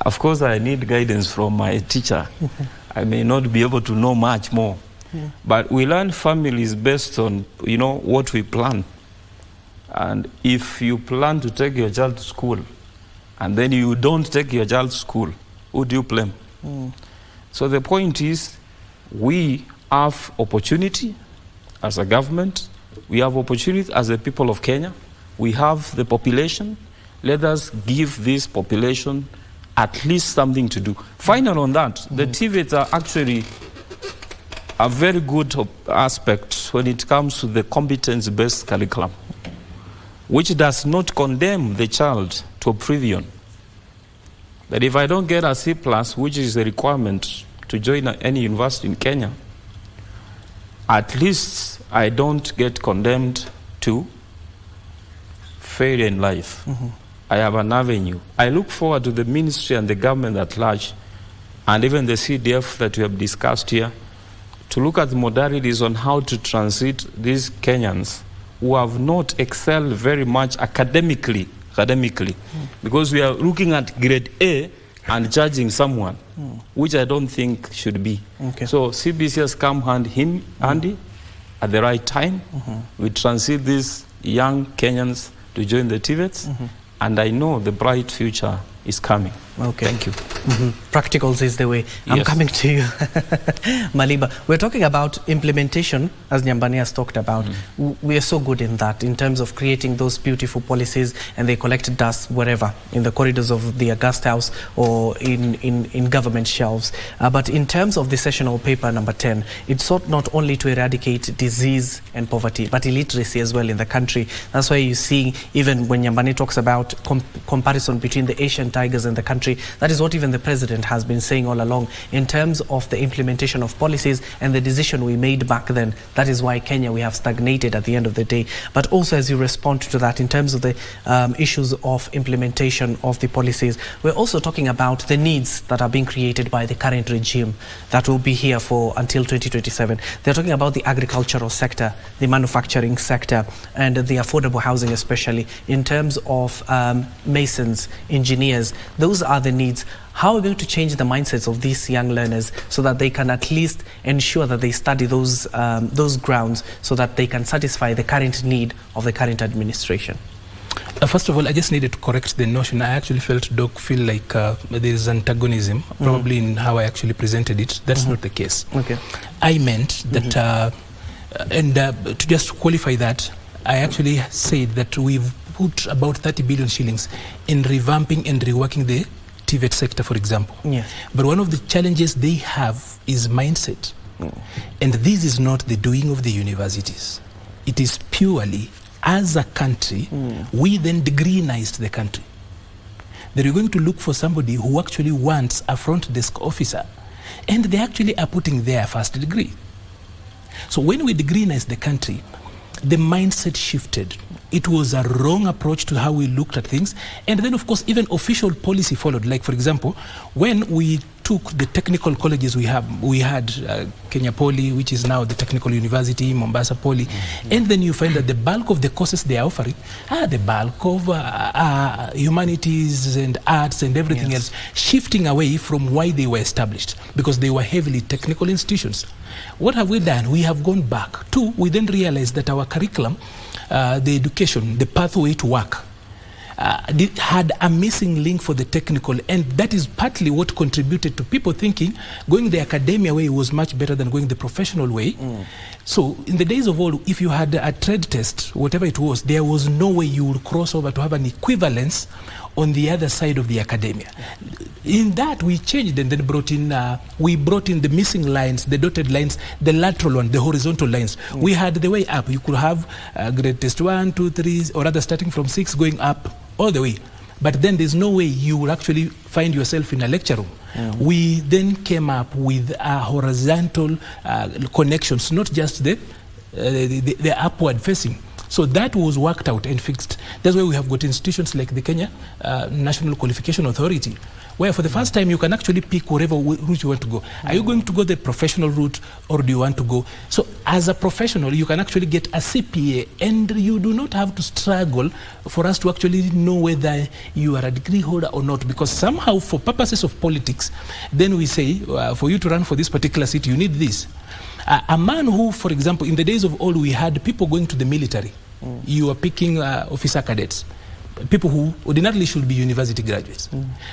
of course I need guidance from my teacher. I may not be able to know much more. But we learn families based on, what we plan. And if you plan to take your child to school, and then you don't take your child to school, who do you blame? So the point is, we have opportunity as a government, we have opportunity as the people of Kenya, we have the population, let us give this population at least something to do. Final on that, the TVETs are actually a very good aspect when it comes to the competence-based curriculum, which does not condemn the child to oblivion. That if I don't get a C+, which is a requirement to join any university in Kenya, at least I don't get condemned to failure in life. I have an avenue. I look forward to the ministry and the government at large, and even the CDF that we have discussed here, to look at the modalities on how to transit these Kenyans who have not excelled very much academically, because we are looking at grade A and judging someone, which I don't think should be. So CBC has come handy at the right time. We transit these young Kenyans to join the TVETs, and I know the bright future is coming. Thank you. Practicals is the way. I'm coming to you, Maliba. We're talking about implementation, as Nyambani has talked about. We are so good in that, in terms of creating those beautiful policies, and they collect dust wherever, in the corridors of the August House or in government shelves. But in terms of the sessional paper number 10, it sought not only to eradicate disease and poverty, but illiteracy as well in the country. That's why you see, even when Nyambani talks about comparison between the Asian tigers and the country, that is what even the president has been saying all along in terms of the implementation of policies and the decision we made back then. That is why Kenya, we have stagnated at the end of the day. But also, as you respond to that in terms of the issues of implementation of the policies, we're also talking about the needs that are being created by the current regime that will be here for until 2027. They're talking about the agricultural sector, the manufacturing sector, and the affordable housing, especially in terms of masons, engineers. Those are the needs. How are we going to change the mindsets of these young learners so that they can at least ensure that they study those grounds so that they can satisfy the current need of the current administration? First of all, I just needed to correct the notion. I actually feel like there is antagonism, probably in how I actually presented it. That's not the case. I meant that, and to just qualify that, I actually said that we've put about 30 billion shillings in revamping and reworking the TVET sector, for example. But one of the challenges they have is mindset. And this is not the doing of the universities. It is purely, as a country, we then degreeized the country. that you're going to look for somebody who actually wants a front desk officer, and they actually are putting their first degree. So when we degreenized the country, the mindset shifted. It was a wrong approach to how we looked at things. And then, of course, even official policy followed. Like, for example, when we took the technical colleges we had Kenya Poly, which is now the Technical University, Mombasa Poly, and then you find that the bulk of the courses they are offering are the bulk of humanities and arts and everything else, shifting away from why they were established, because they were heavily technical institutions. What have we done? We have gone back to, we then realized that our curriculum, the education, the pathway to work, had a missing link for the technical, and that is partly what contributed to people thinking going the academia way was much better than going the professional way. So in the days of old, if you had a trade test, whatever it was, there was no way you would cross over to have an equivalence on the other side of the academia. In that, we changed and then brought in the missing lines, the dotted lines, the lateral one, the horizontal lines. We had the way up. You could have grade test 1, 2, 3, or rather starting from 6 going up all the way. But then there's no way you would actually find yourself in a lecture room. We then came up with horizontal connections, not just the upward facing. So that was worked out and fixed. That's why we have got institutions like the Kenya National Qualification Authority, where for the first time you can actually pick whatever route you want to go. Are you going to go the professional route, or do you want to go? So as a professional, you can actually get a CPA, and you do not have to struggle for us to actually know whether you are a degree holder or not, because somehow for purposes of politics, then we say, for you to run for this particular seat, you need this. A man who, for example, in the days of old, we had people going to the military. You are picking officer cadets, people who ordinarily should be university graduates.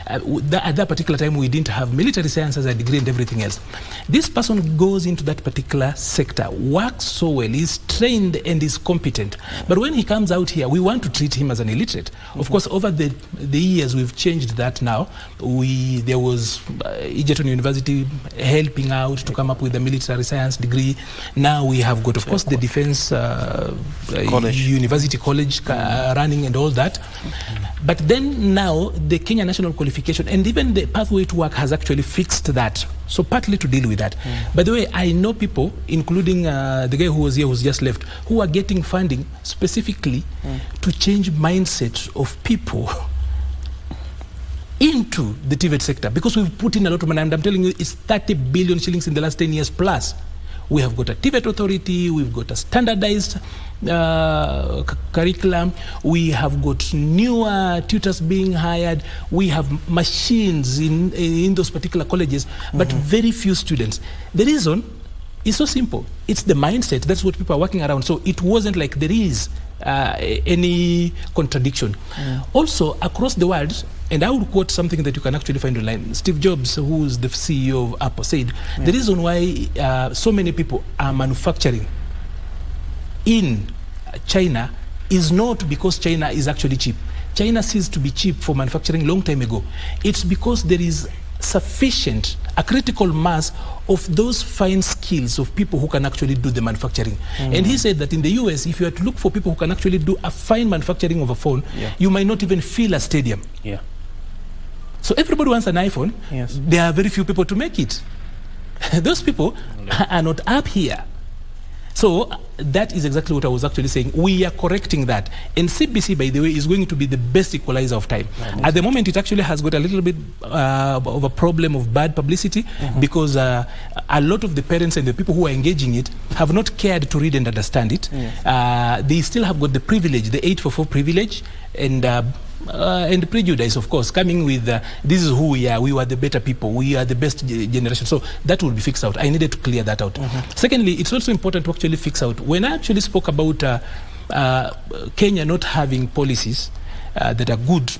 At that particular time, we didn't have military science as a degree and everything else. This person goes into that particular sector, works so well, is trained and is competent. But when he comes out here, we want to treat him as an illiterate. Of course, over the years, we've changed that now. There was Egerton University helping out to come up with a military science degree. Now we have got, of course, the Defense University College running and all that. But then now the Kenya National Qualification and even the pathway to work has actually fixed that. So partly to deal with that. By the way, I know people, including the guy who was here who's just left, who are getting funding specifically to change mindset of people into the TVET sector, because we've put in a lot of money, and I'm telling you, it's 30 billion shillings in the last 10 years plus. We have got a TVET authority, we've got a standardized curriculum, we have got newer tutors being hired, we have machines in those particular colleges, but very few students. The reason is so simple. It's the mindset. That's what people are working around. So it wasn't like there is any contradiction. Also, across the world, and I would quote something that you can actually find online. Steve Jobs, who is the CEO of Apple, said, the reason why so many people are manufacturing in China is not because China is actually cheap. China ceased to be cheap for manufacturing long time ago. It's because there is sufficient, a critical mass of those fine skills of people who can actually do the manufacturing. And he said that in the US, if you are to look for people who can actually do a fine manufacturing of a phone, you might not even fill a stadium. So everybody wants an iPhone. There are very few people to make it. Those people are not up here. So that is exactly what I was actually saying. We are correcting that. And CBC, by the way, is going to be the best equalizer of time. At the moment, it actually has got a little bit of a problem of bad publicity because a lot of the parents and the people who are engaging it have not cared to read and understand it. They still have got the privilege, the 844 privilege, and prejudice, of course, coming with this is who we are. We were the better people. We are the best generation. So that will be fixed out. I needed to clear that out. Secondly, it's also important to actually fix out. When I actually spoke about Kenya not having policies that are good,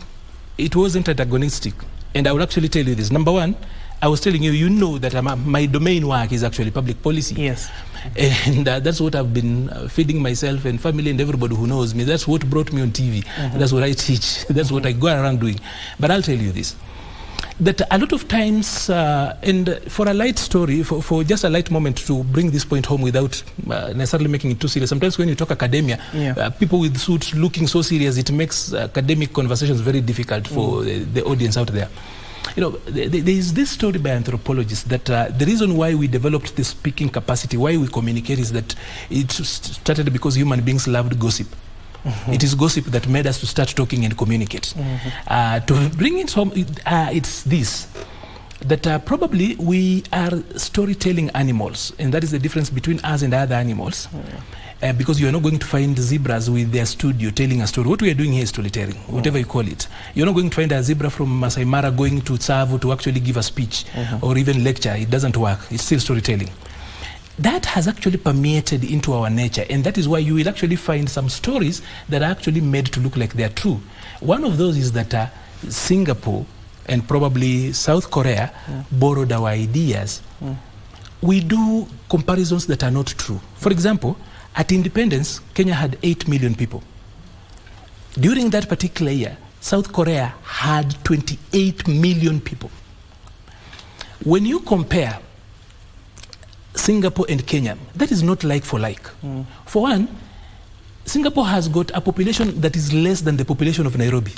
it wasn't antagonistic. And I will actually tell you this. Number one, I was telling you, you know that my domain work is actually public policy. Yes. And that's what I've been feeding myself and family and everybody who knows me. That's what brought me on TV. That's what I teach. That's what I go around doing. But I'll tell you this. that a lot of times, and for a light story, for just a light moment to bring this point home without necessarily making it too serious, sometimes when you talk academia, people with suits looking so serious, it makes academic conversations very difficult for the audience out there. You know, there is this story by anthropologists that the reason why we developed the speaking capacity, why we communicate, is that it started because human beings loved gossip. It is gossip that made us to start talking and communicate. To bring it home, it's this, that probably we are storytelling animals, and that is the difference between us and other animals. Because you are not going to find zebras with their studio telling a story. What we are doing here is storytelling, whatever you call it. You're not going to find a zebra from Masai Mara going to Tsavo to actually give a speech or even lecture. It doesn't work. It's still storytelling. That has actually permeated into our nature, and that is why you will actually find some stories that are actually made to look like they're true. One of those is that Singapore and probably South Korea borrowed our ideas. We do comparisons that are not true. For example, at independence, Kenya had 8 million people. During that particular year, South Korea had 28 million people. When you compare Singapore and Kenya, that is not like for like. For one, Singapore has got a population that is less than the population of Nairobi.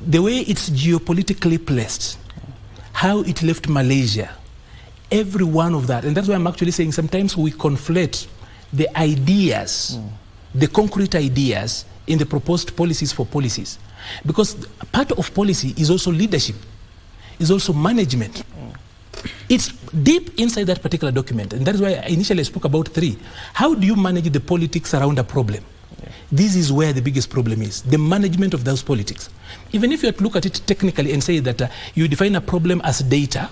The way it's geopolitically placed, how it left Malaysia, every one of that, and that's why I'm actually saying sometimes we conflate the ideas, the concrete ideas in the proposed policies for policies. Because part of policy is also leadership, is also management. It's deep inside that particular document, and that is why initially I spoke about 3. How do you manage the politics around a problem? This is where the biggest problem is, the management of those politics. Even if you look at it technically and say that you define a problem as data,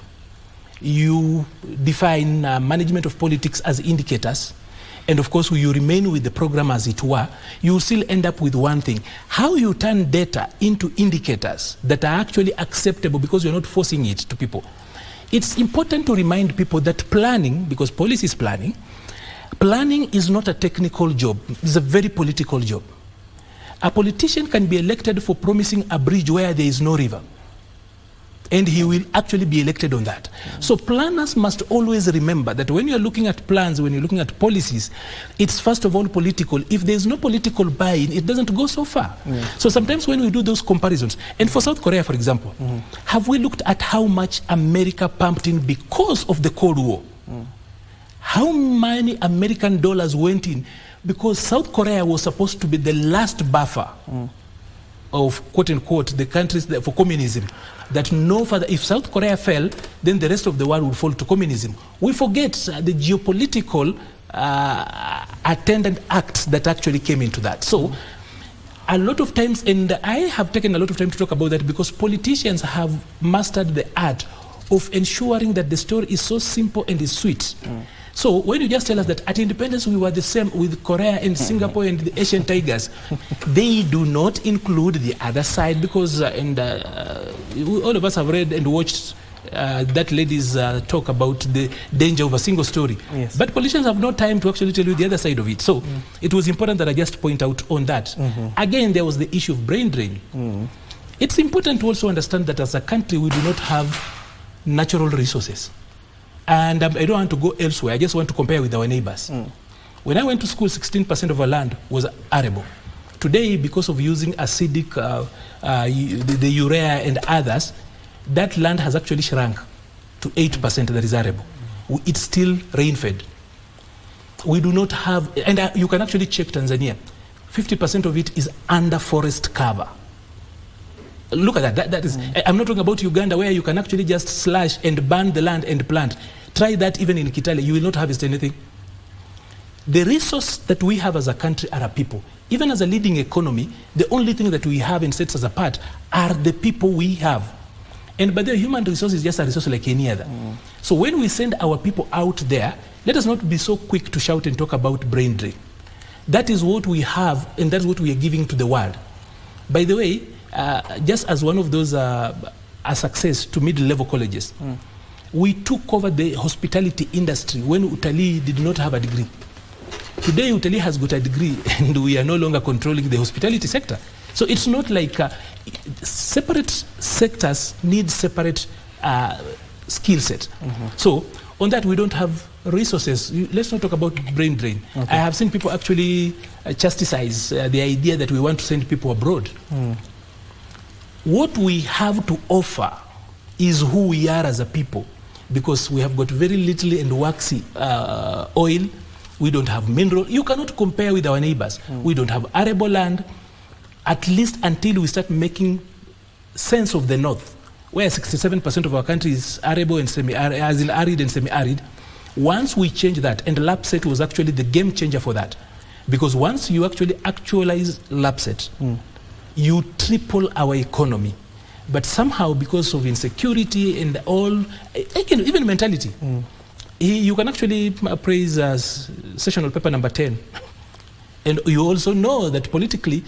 you define management of politics as indicators, and of course you remain with the program as it were, you will still end up with one thing. How you turn data into indicators that are actually acceptable because you're not forcing it to people. It's important to remind people that planning, because policy is planning is not a technical job, it's a very political job. A politician can be elected for promising a bridge where there is no river, and he will actually be elected on that. So planners must always remember that when you're looking at plans, when you're looking at policies, it's first of all political. If there's no political buy-in, it doesn't go so far. So sometimes when we do those comparisons, and for South Korea, for example, have we looked at how much America pumped in because of the Cold War? How many American dollars went in because South Korea was supposed to be the last buffer of quote-unquote the countries for communism, that no further, if South Korea fell, then the rest of the world would fall to communism. We forget the geopolitical attendant acts that actually came into that. So a lot of times, and I have taken a lot of time to talk about that because politicians have mastered the art of ensuring that the story is so simple and is sweet. So when you just tell us that at independence we were the same with Korea and Singapore and the Asian tigers, they do not include the other side because all of us have read and watched that lady's talk about the danger of a single story. But politicians have no time to actually tell you the other side of it. So it was important that I just point out on that. Again, there was the issue of brain drain. It's important to also understand that as a country we do not have natural resources. And I don't want to go elsewhere. I just want to compare with our neighbors. When I went to school, 16% of our land was arable. Today, because of using acidic, the urea and others, that land has actually shrunk to 8% that is arable. It's still rain-fed. We do not have, and you can actually check Tanzania, 50% of it is under forest cover. Look at that. That is, I'm not talking about Uganda where you can actually just slash and burn the land and plant. Try that even in Kitale, you will not harvest anything. The resource that we have as a country are our people. Even as a leading economy, the only thing that we have and sets us apart are the people we have. And by the human resource is just a resource like any other. So when we send our people out there, let us not be so quick to shout and talk about brain drain. That is what we have, and that's what we are giving to the world. By the way, just as one of those a success to middle-level colleges, we took over the hospitality industry when Utalii did not have a degree. Today, Utalii has got a degree, and we are no longer controlling the hospitality sector. So it's not like separate sectors need separate skill set. So on that, we don't have resources. Let's not talk about brain drain. Okay. I have seen people actually chastise the idea that we want to send people abroad. What we have to offer is who we are as a people, because we have got very little and waxy oil. We don't have mineral. You cannot compare with our neighbors. We don't have arable land, at least until we start making sense of the north, where 67% of our country is arable and semi-arid, as in arid and semi-arid. Once we change that, and LAPSET was actually the game changer for that, because once you actually actualize LAPSET, you triple our economy. But somehow, because of insecurity and all, even mentality, you can actually praise sessional paper number 10. And you also know that politically,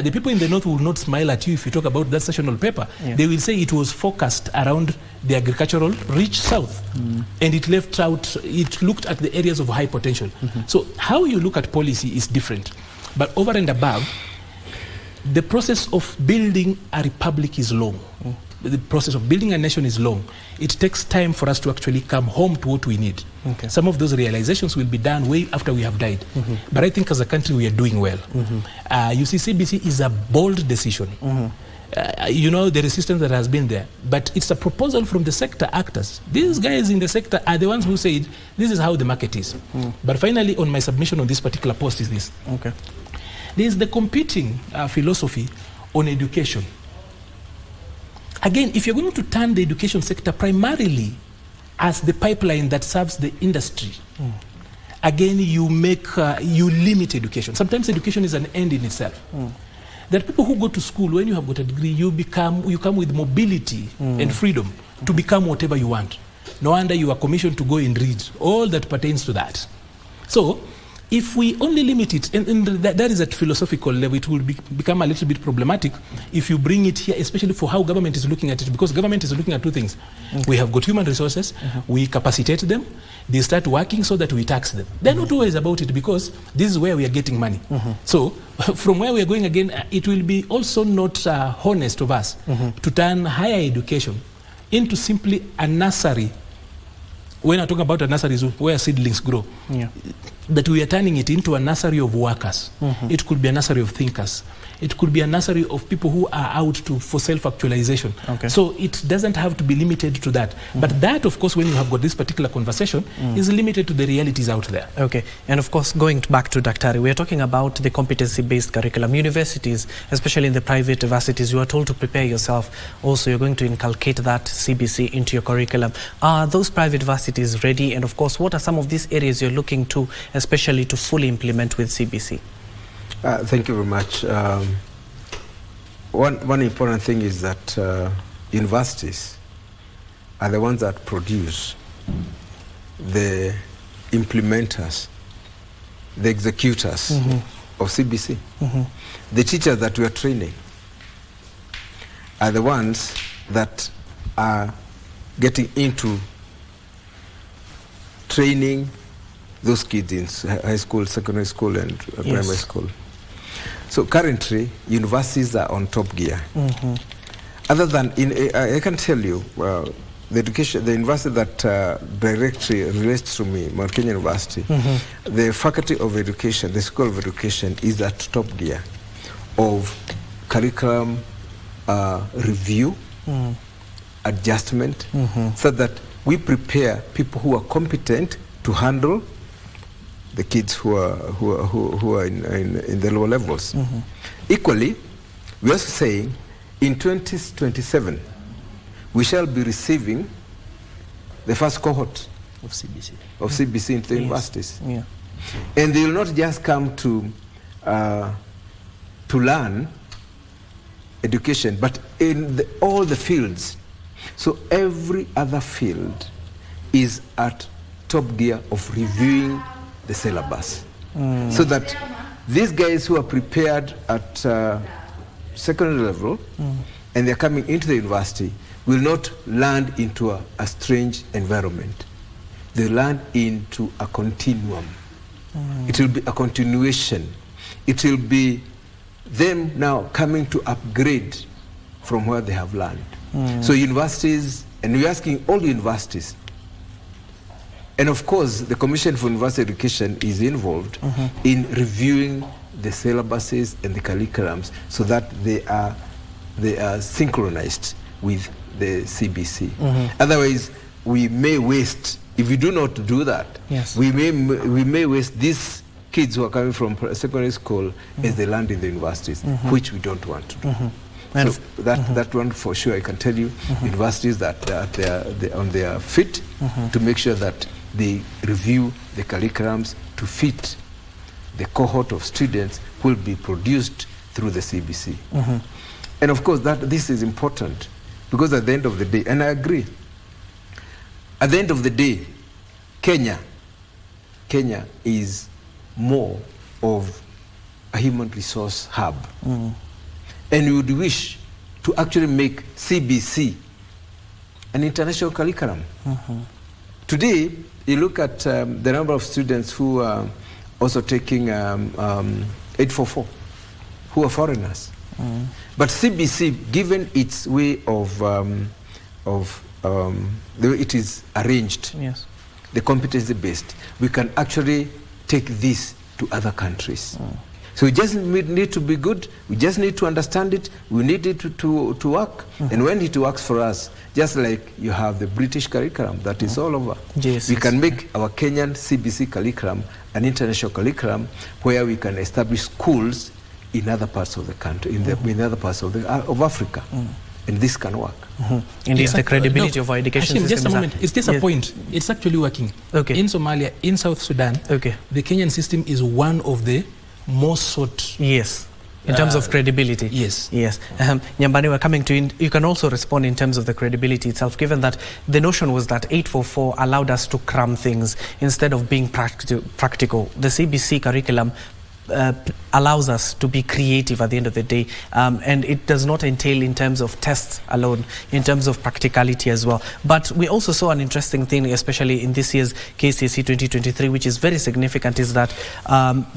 the people in the north will not smile at you if you talk about that sessional paper. Yeah. They will say it was focused around the agricultural rich south. And it looked at the areas of high potential. So how you look at policy is different. But over and above, the process of building a republic is long. The process of building a nation is long. It takes time for us to actually come home to what we need. Some of those realizations will be done way after we have died. But I think as a country we are doing well. You see, CBC is a bold decision. You know, the resistance that has been there. But it's a proposal from the sector actors. These guys in the sector are the ones who said, this is how the market is. But finally, on my submission on this particular post is this. There is the competing philosophy on education. Again, if you're going to turn the education sector primarily as the pipeline that serves the industry, again, you limit education. Sometimes education is an end in itself. There are people who go to school, when you have got a degree, you come with mobility and freedom to become whatever you want. No wonder you are commissioned to go and read all that pertains to that. So, if we only limit it, and that is at philosophical level, it will become a little bit problematic if you bring it here, especially for how government is looking at it, because government is looking at two things. We have got human resources, we capacitate them, they start working so that we tax them. They're not always about it, because this is where we are getting money. So, from where we are going again, it will be also not honest of us to turn higher education into simply a nursery. When I talk about a nursery, is where seedlings grow. That we are turning it into a nursery of workers. It could be a nursery of thinkers. It could be a nursery of people who are out for self-actualization. So it doesn't have to be limited to that. But that, of course, when you have got this particular conversation, is limited to the realities out there. Okay. And of course, going back to Daktari, we are talking about the competency-based curriculum. Universities, especially in the private universities, you are told to prepare yourself. Also, you're going to inculcate that CBC into your curriculum. Are those private universities ready? And of course, what are some of these areas you're looking to, especially to fully implement with CBC? Thank you very much. One important thing is that universities are the ones that produce the implementers, the executors of CBC. The teachers that we are training are the ones that are getting into training those kids in high school, secondary school, and primary school. So currently, universities are on top gear. Other than, I can tell you, the university that directly relates to me, Mount Kenya University, the Faculty of Education, the School of Education is at top gear of curriculum review, adjustment, so that we prepare people who are competent to handle the kids who are in the lower levels. Equally, we are saying in 2027 we shall be receiving the first cohort of CBC into the universities. And they will not just come to learn education, but in all the fields. So every other field is at top gear of reviewing the syllabus, so that these guys who are prepared at secondary level and they're coming into the university will not land into a strange environment. They land into a continuum. It will be a continuation. It will be them now coming to upgrade from where they have learned. So universities, and we're asking all the universities, and of course the Commission for University Education is involved in reviewing the syllabuses and the curriculums so that they are synchronized with the CBC. Otherwise, we may waste, if we do not do that, we may waste these kids who are coming from secondary school as they land in the universities, which we don't want to do. So that one for sure, I can tell you, universities that they're on their feet to make sure that they review the curriculums to fit the cohort of students who will be produced through the CBC. And of course, this is important because at the end of the day, and I agree, at the end of the day, Kenya is more of a human resource hub. And we would wish to actually make CBC an international curriculum. Today, you look at the number of students who are also taking 844, who are foreigners. But CBC, given its way of the way it is arranged, the competency-based, we can actually take this to other countries. So we just need to be good, we just need to understand it, we need it to work. And when it works for us, just like you have the British curriculum that is all over, we can make our Kenyan CBC curriculum an international curriculum where we can establish schools in other parts of the country, in other parts of Africa. And this can work. And it's the credibility of our education Hashim, system. just a moment. It's just a point. It's actually working. In Somalia, in South Sudan, the Kenyan system is one of the most sought. In terms of credibility. Nyambani, we're coming to you. You can also respond in terms of the credibility itself, given that the notion was that 844 allowed us to cram things instead of being practical. The CBC curriculum allows us to be creative at the end of the day, and it does not entail in terms of tests alone, in terms of practicality as well. But we also saw an interesting thing, especially in this year's KCSE 2023, which is very significant, is that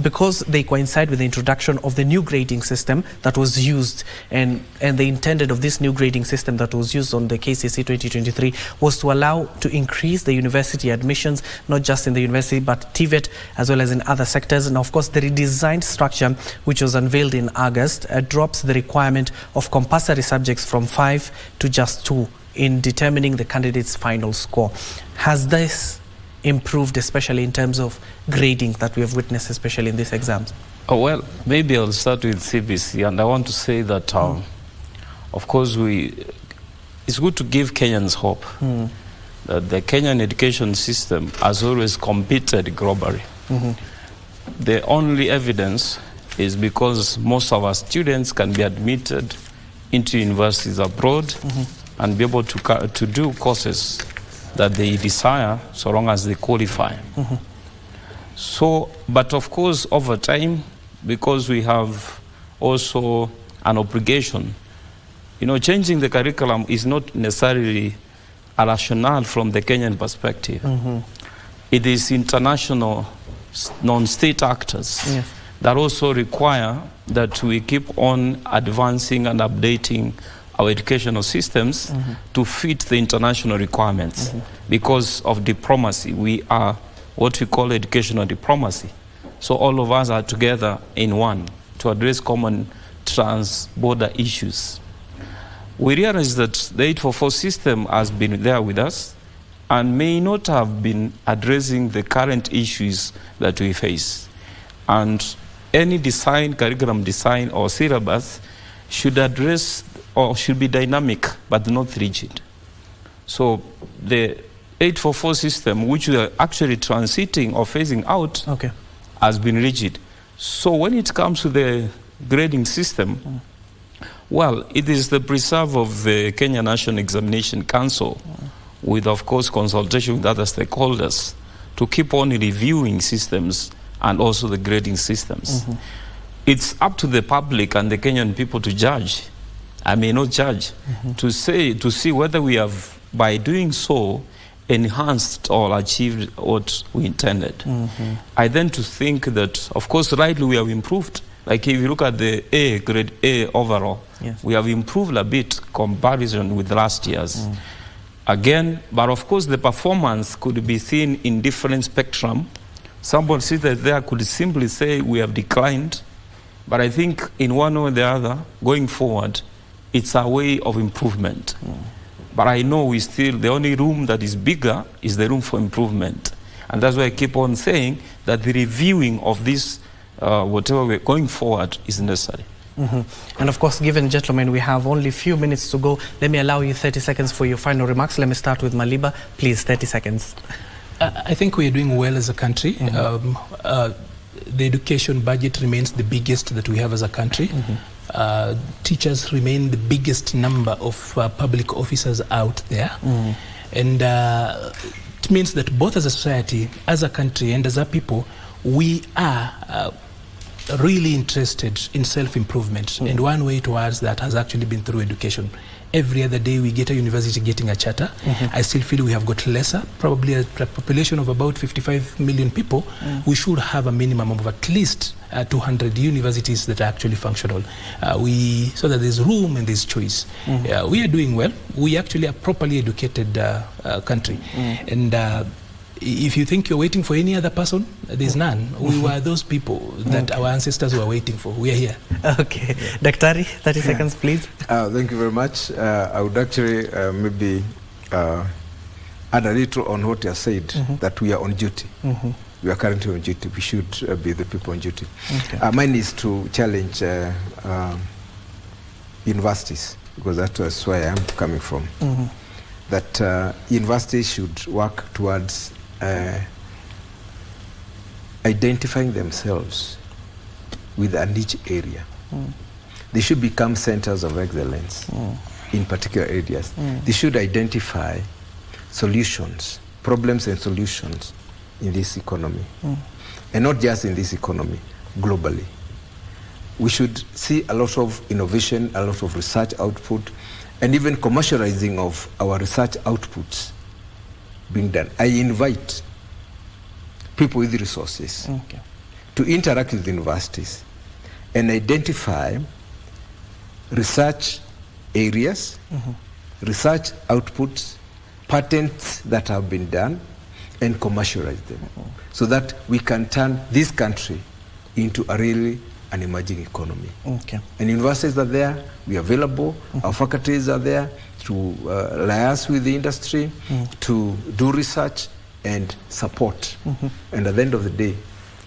because they coincide with the introduction of the new grading system that was used, and the intended of this new grading system that was used on the KCSE 2023 was to allow to increase the university admissions, not just in the university, but TVET as well as in other sectors. And of course, the redesigned structure, which was unveiled in August, drops the requirement of compulsory subjects from 5 to just 2 in determining the candidate's final score. Has this improved, especially in terms of grading that we have witnessed, especially in these exams? Well, maybe I'll start with CBC, and I want to say that, of course, it's good to give Kenyans hope that the Kenyan education system has always competed globally. The only evidence is because most of our students can be admitted into universities abroad and be able to do courses that they desire so long as they qualify. So, but of course, over time, because we have also an obligation, changing the curriculum is not necessarily a rationale from the Kenyan perspective. It is international non-state actors that also require that we keep on advancing and updating our educational systems to fit the international requirements. Because of diplomacy, we are what we call educational diplomacy. So all of us are together in one to address common trans-border issues. We realize that the 844 system has been there with us and may not have been addressing the current issues that we face. And any curriculum design or syllabus should address or should be dynamic but not rigid. So the 844 system, which we are actually transiting or phasing out, has been rigid. So when it comes to the grading system, well, it is the preserve of the Kenya National Examination Council, with, of course, consultation with other stakeholders, to keep on reviewing systems and also the grading systems. It's up to the public and the Kenyan people to judge. I may not judge, to see whether we have, by doing so, enhanced or achieved what we intended. I then to think that, of course, rightly we have improved, Like if you look at the A, grade A overall, Yes. we have improved a bit comparison with last year's. Again, but of course the performance could be seen in different spectrum. Somebody seated there could simply say we have declined, but I think in one way or the other, going forward, it's a way of improvement. But I know we still, the only room that is bigger is the room for improvement. And that's why I keep on saying that the reviewing of this, whatever we're going forward, is necessary. And of course, given, gentlemen, we have only a few minutes to go, let me allow you 30 seconds for your final remarks. Let me start with Maliba. Please, 30 seconds. I think we are doing well as a country. The education budget remains the biggest that we have as a country. Teachers remain the biggest number of public officers out there. And it means that both as a society, as a country, and as a people, we are really interested in self-improvement. And one way towards that has actually been through education. Every other day we get a university getting a charter. I still feel we have got lesser, probably a population of about 55 million people. We should have a minimum of at least 200 universities that are actually functional. So that there's room and there's choice. We are doing well. We actually are a properly educated country. And if you think you're waiting for any other person, there's none. We were those people that our ancestors were waiting for. We are here. Okay. Daktari, 30 seconds, please. Thank you very much. I would actually maybe add a little on what you said, that we are on duty. We are currently on duty. We should be the people on duty. Mine is to challenge universities, because that's where I'm coming from. That universities should work towards identifying themselves with a niche area. They should become centers of excellence in particular areas. They should identify solutions, problems and solutions in this economy. And not just in this economy, globally. We should see a lot of innovation, a lot of research output, and even commercializing of our research outputs being done. I invite people with resources to interact with universities and identify research areas, research outputs, patents that have been done, and commercialize them, so that we can turn this country into a really an emerging economy. And universities are there, we are available, our faculties are there to liaise with the industry, to do research and support. And at the end of the day,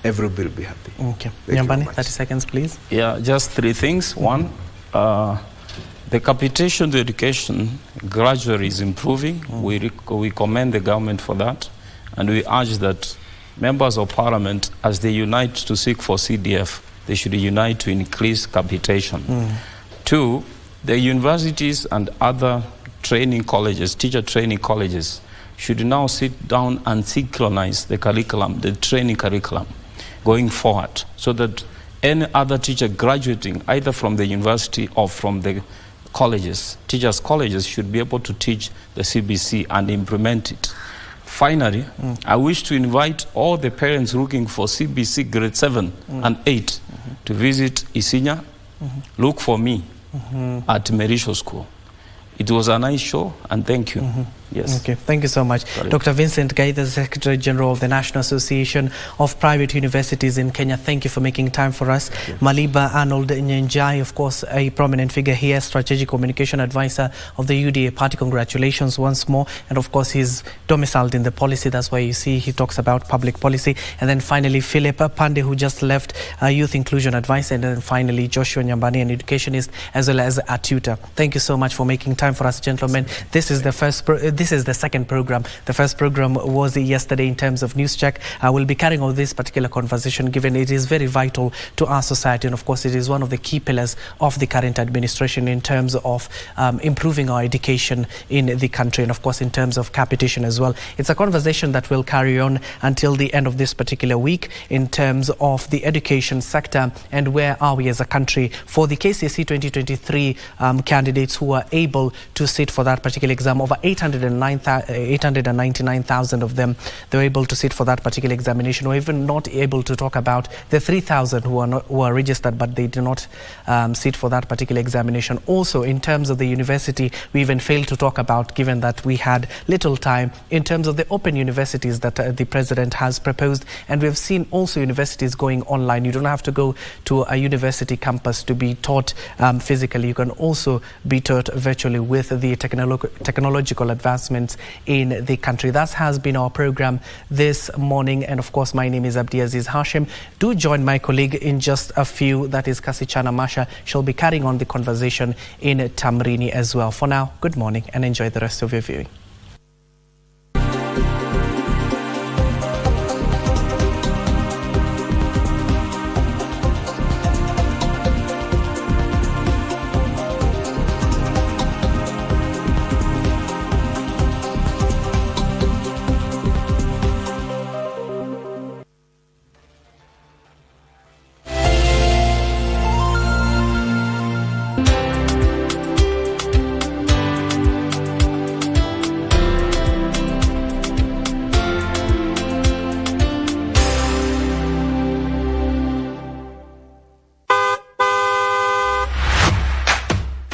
everybody will be happy. Nyambani, 30 seconds, please. Yeah, just three things. One, the capitation to education gradually is improving. We commend the government for that. And we urge that members of parliament, as they unite to seek for CDF, they should unite to increase capitation. Two, the universities and other training colleges, teacher training colleges, should now sit down and synchronize the curriculum, the training curriculum, going forward, so that any other teacher graduating either from the university or from the colleges, teachers' colleges, should be able to teach the CBC and implement it. Finally, I wish to invite all the parents looking for CBC grade 7 and 8 to visit Isinya. Look for me at Merisho School. It was a nice show, and thank you. Yes. Okay, thank you so much. Dr. Vincent Gai, the Secretary General of the National Association of Private Universities in Kenya, thank you for making time for us. Maliba Arnold Nyenjai, of course, a prominent figure here, Strategic Communication Advisor of the UDA Party. Congratulations once more. And of course, he's domiciled in the policy. That's why you see he talks about public policy. And then finally, Philip Pande, who just left, Youth Inclusion Advisor. And then finally, Joshua Nyambani, an educationist, as well as a tutor. Thank you so much for making time for us, gentlemen. This is the this is the second program. The first program was yesterday in terms of news check. I will be carrying on this particular conversation, given it is very vital to our society, and of course it is one of the key pillars of the current administration in terms of improving our education in the country, and of course in terms of capitation as well. It's a conversation that will carry on until the end of this particular week in terms of the education sector and where are we as a country for the KCSE 2023 candidates who are able to sit for that particular exam. Over 800 899,000 of them, they were able to sit for that particular examination. We're even not able to talk about the 3,000 who are registered, but they did not sit for that particular examination. Also, in terms of the university, we even failed to talk about, given that we had little time, in terms of the open universities that the president has proposed. And we've seen also universities going online. You don't have to go to a university campus to be taught physically. You can also be taught virtually with the technological advancements in the country. That has been our program this morning. And of course, my name is Abdiaziz. Hashim, do join my colleague in just a few. That is Kasichana Masha. She'll be carrying on the conversation in Tamrini as well. For now, good morning and enjoy the rest of your viewing.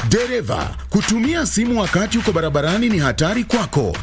Dereva, kutumia simu wakati uko barabarani ni hatari kwako.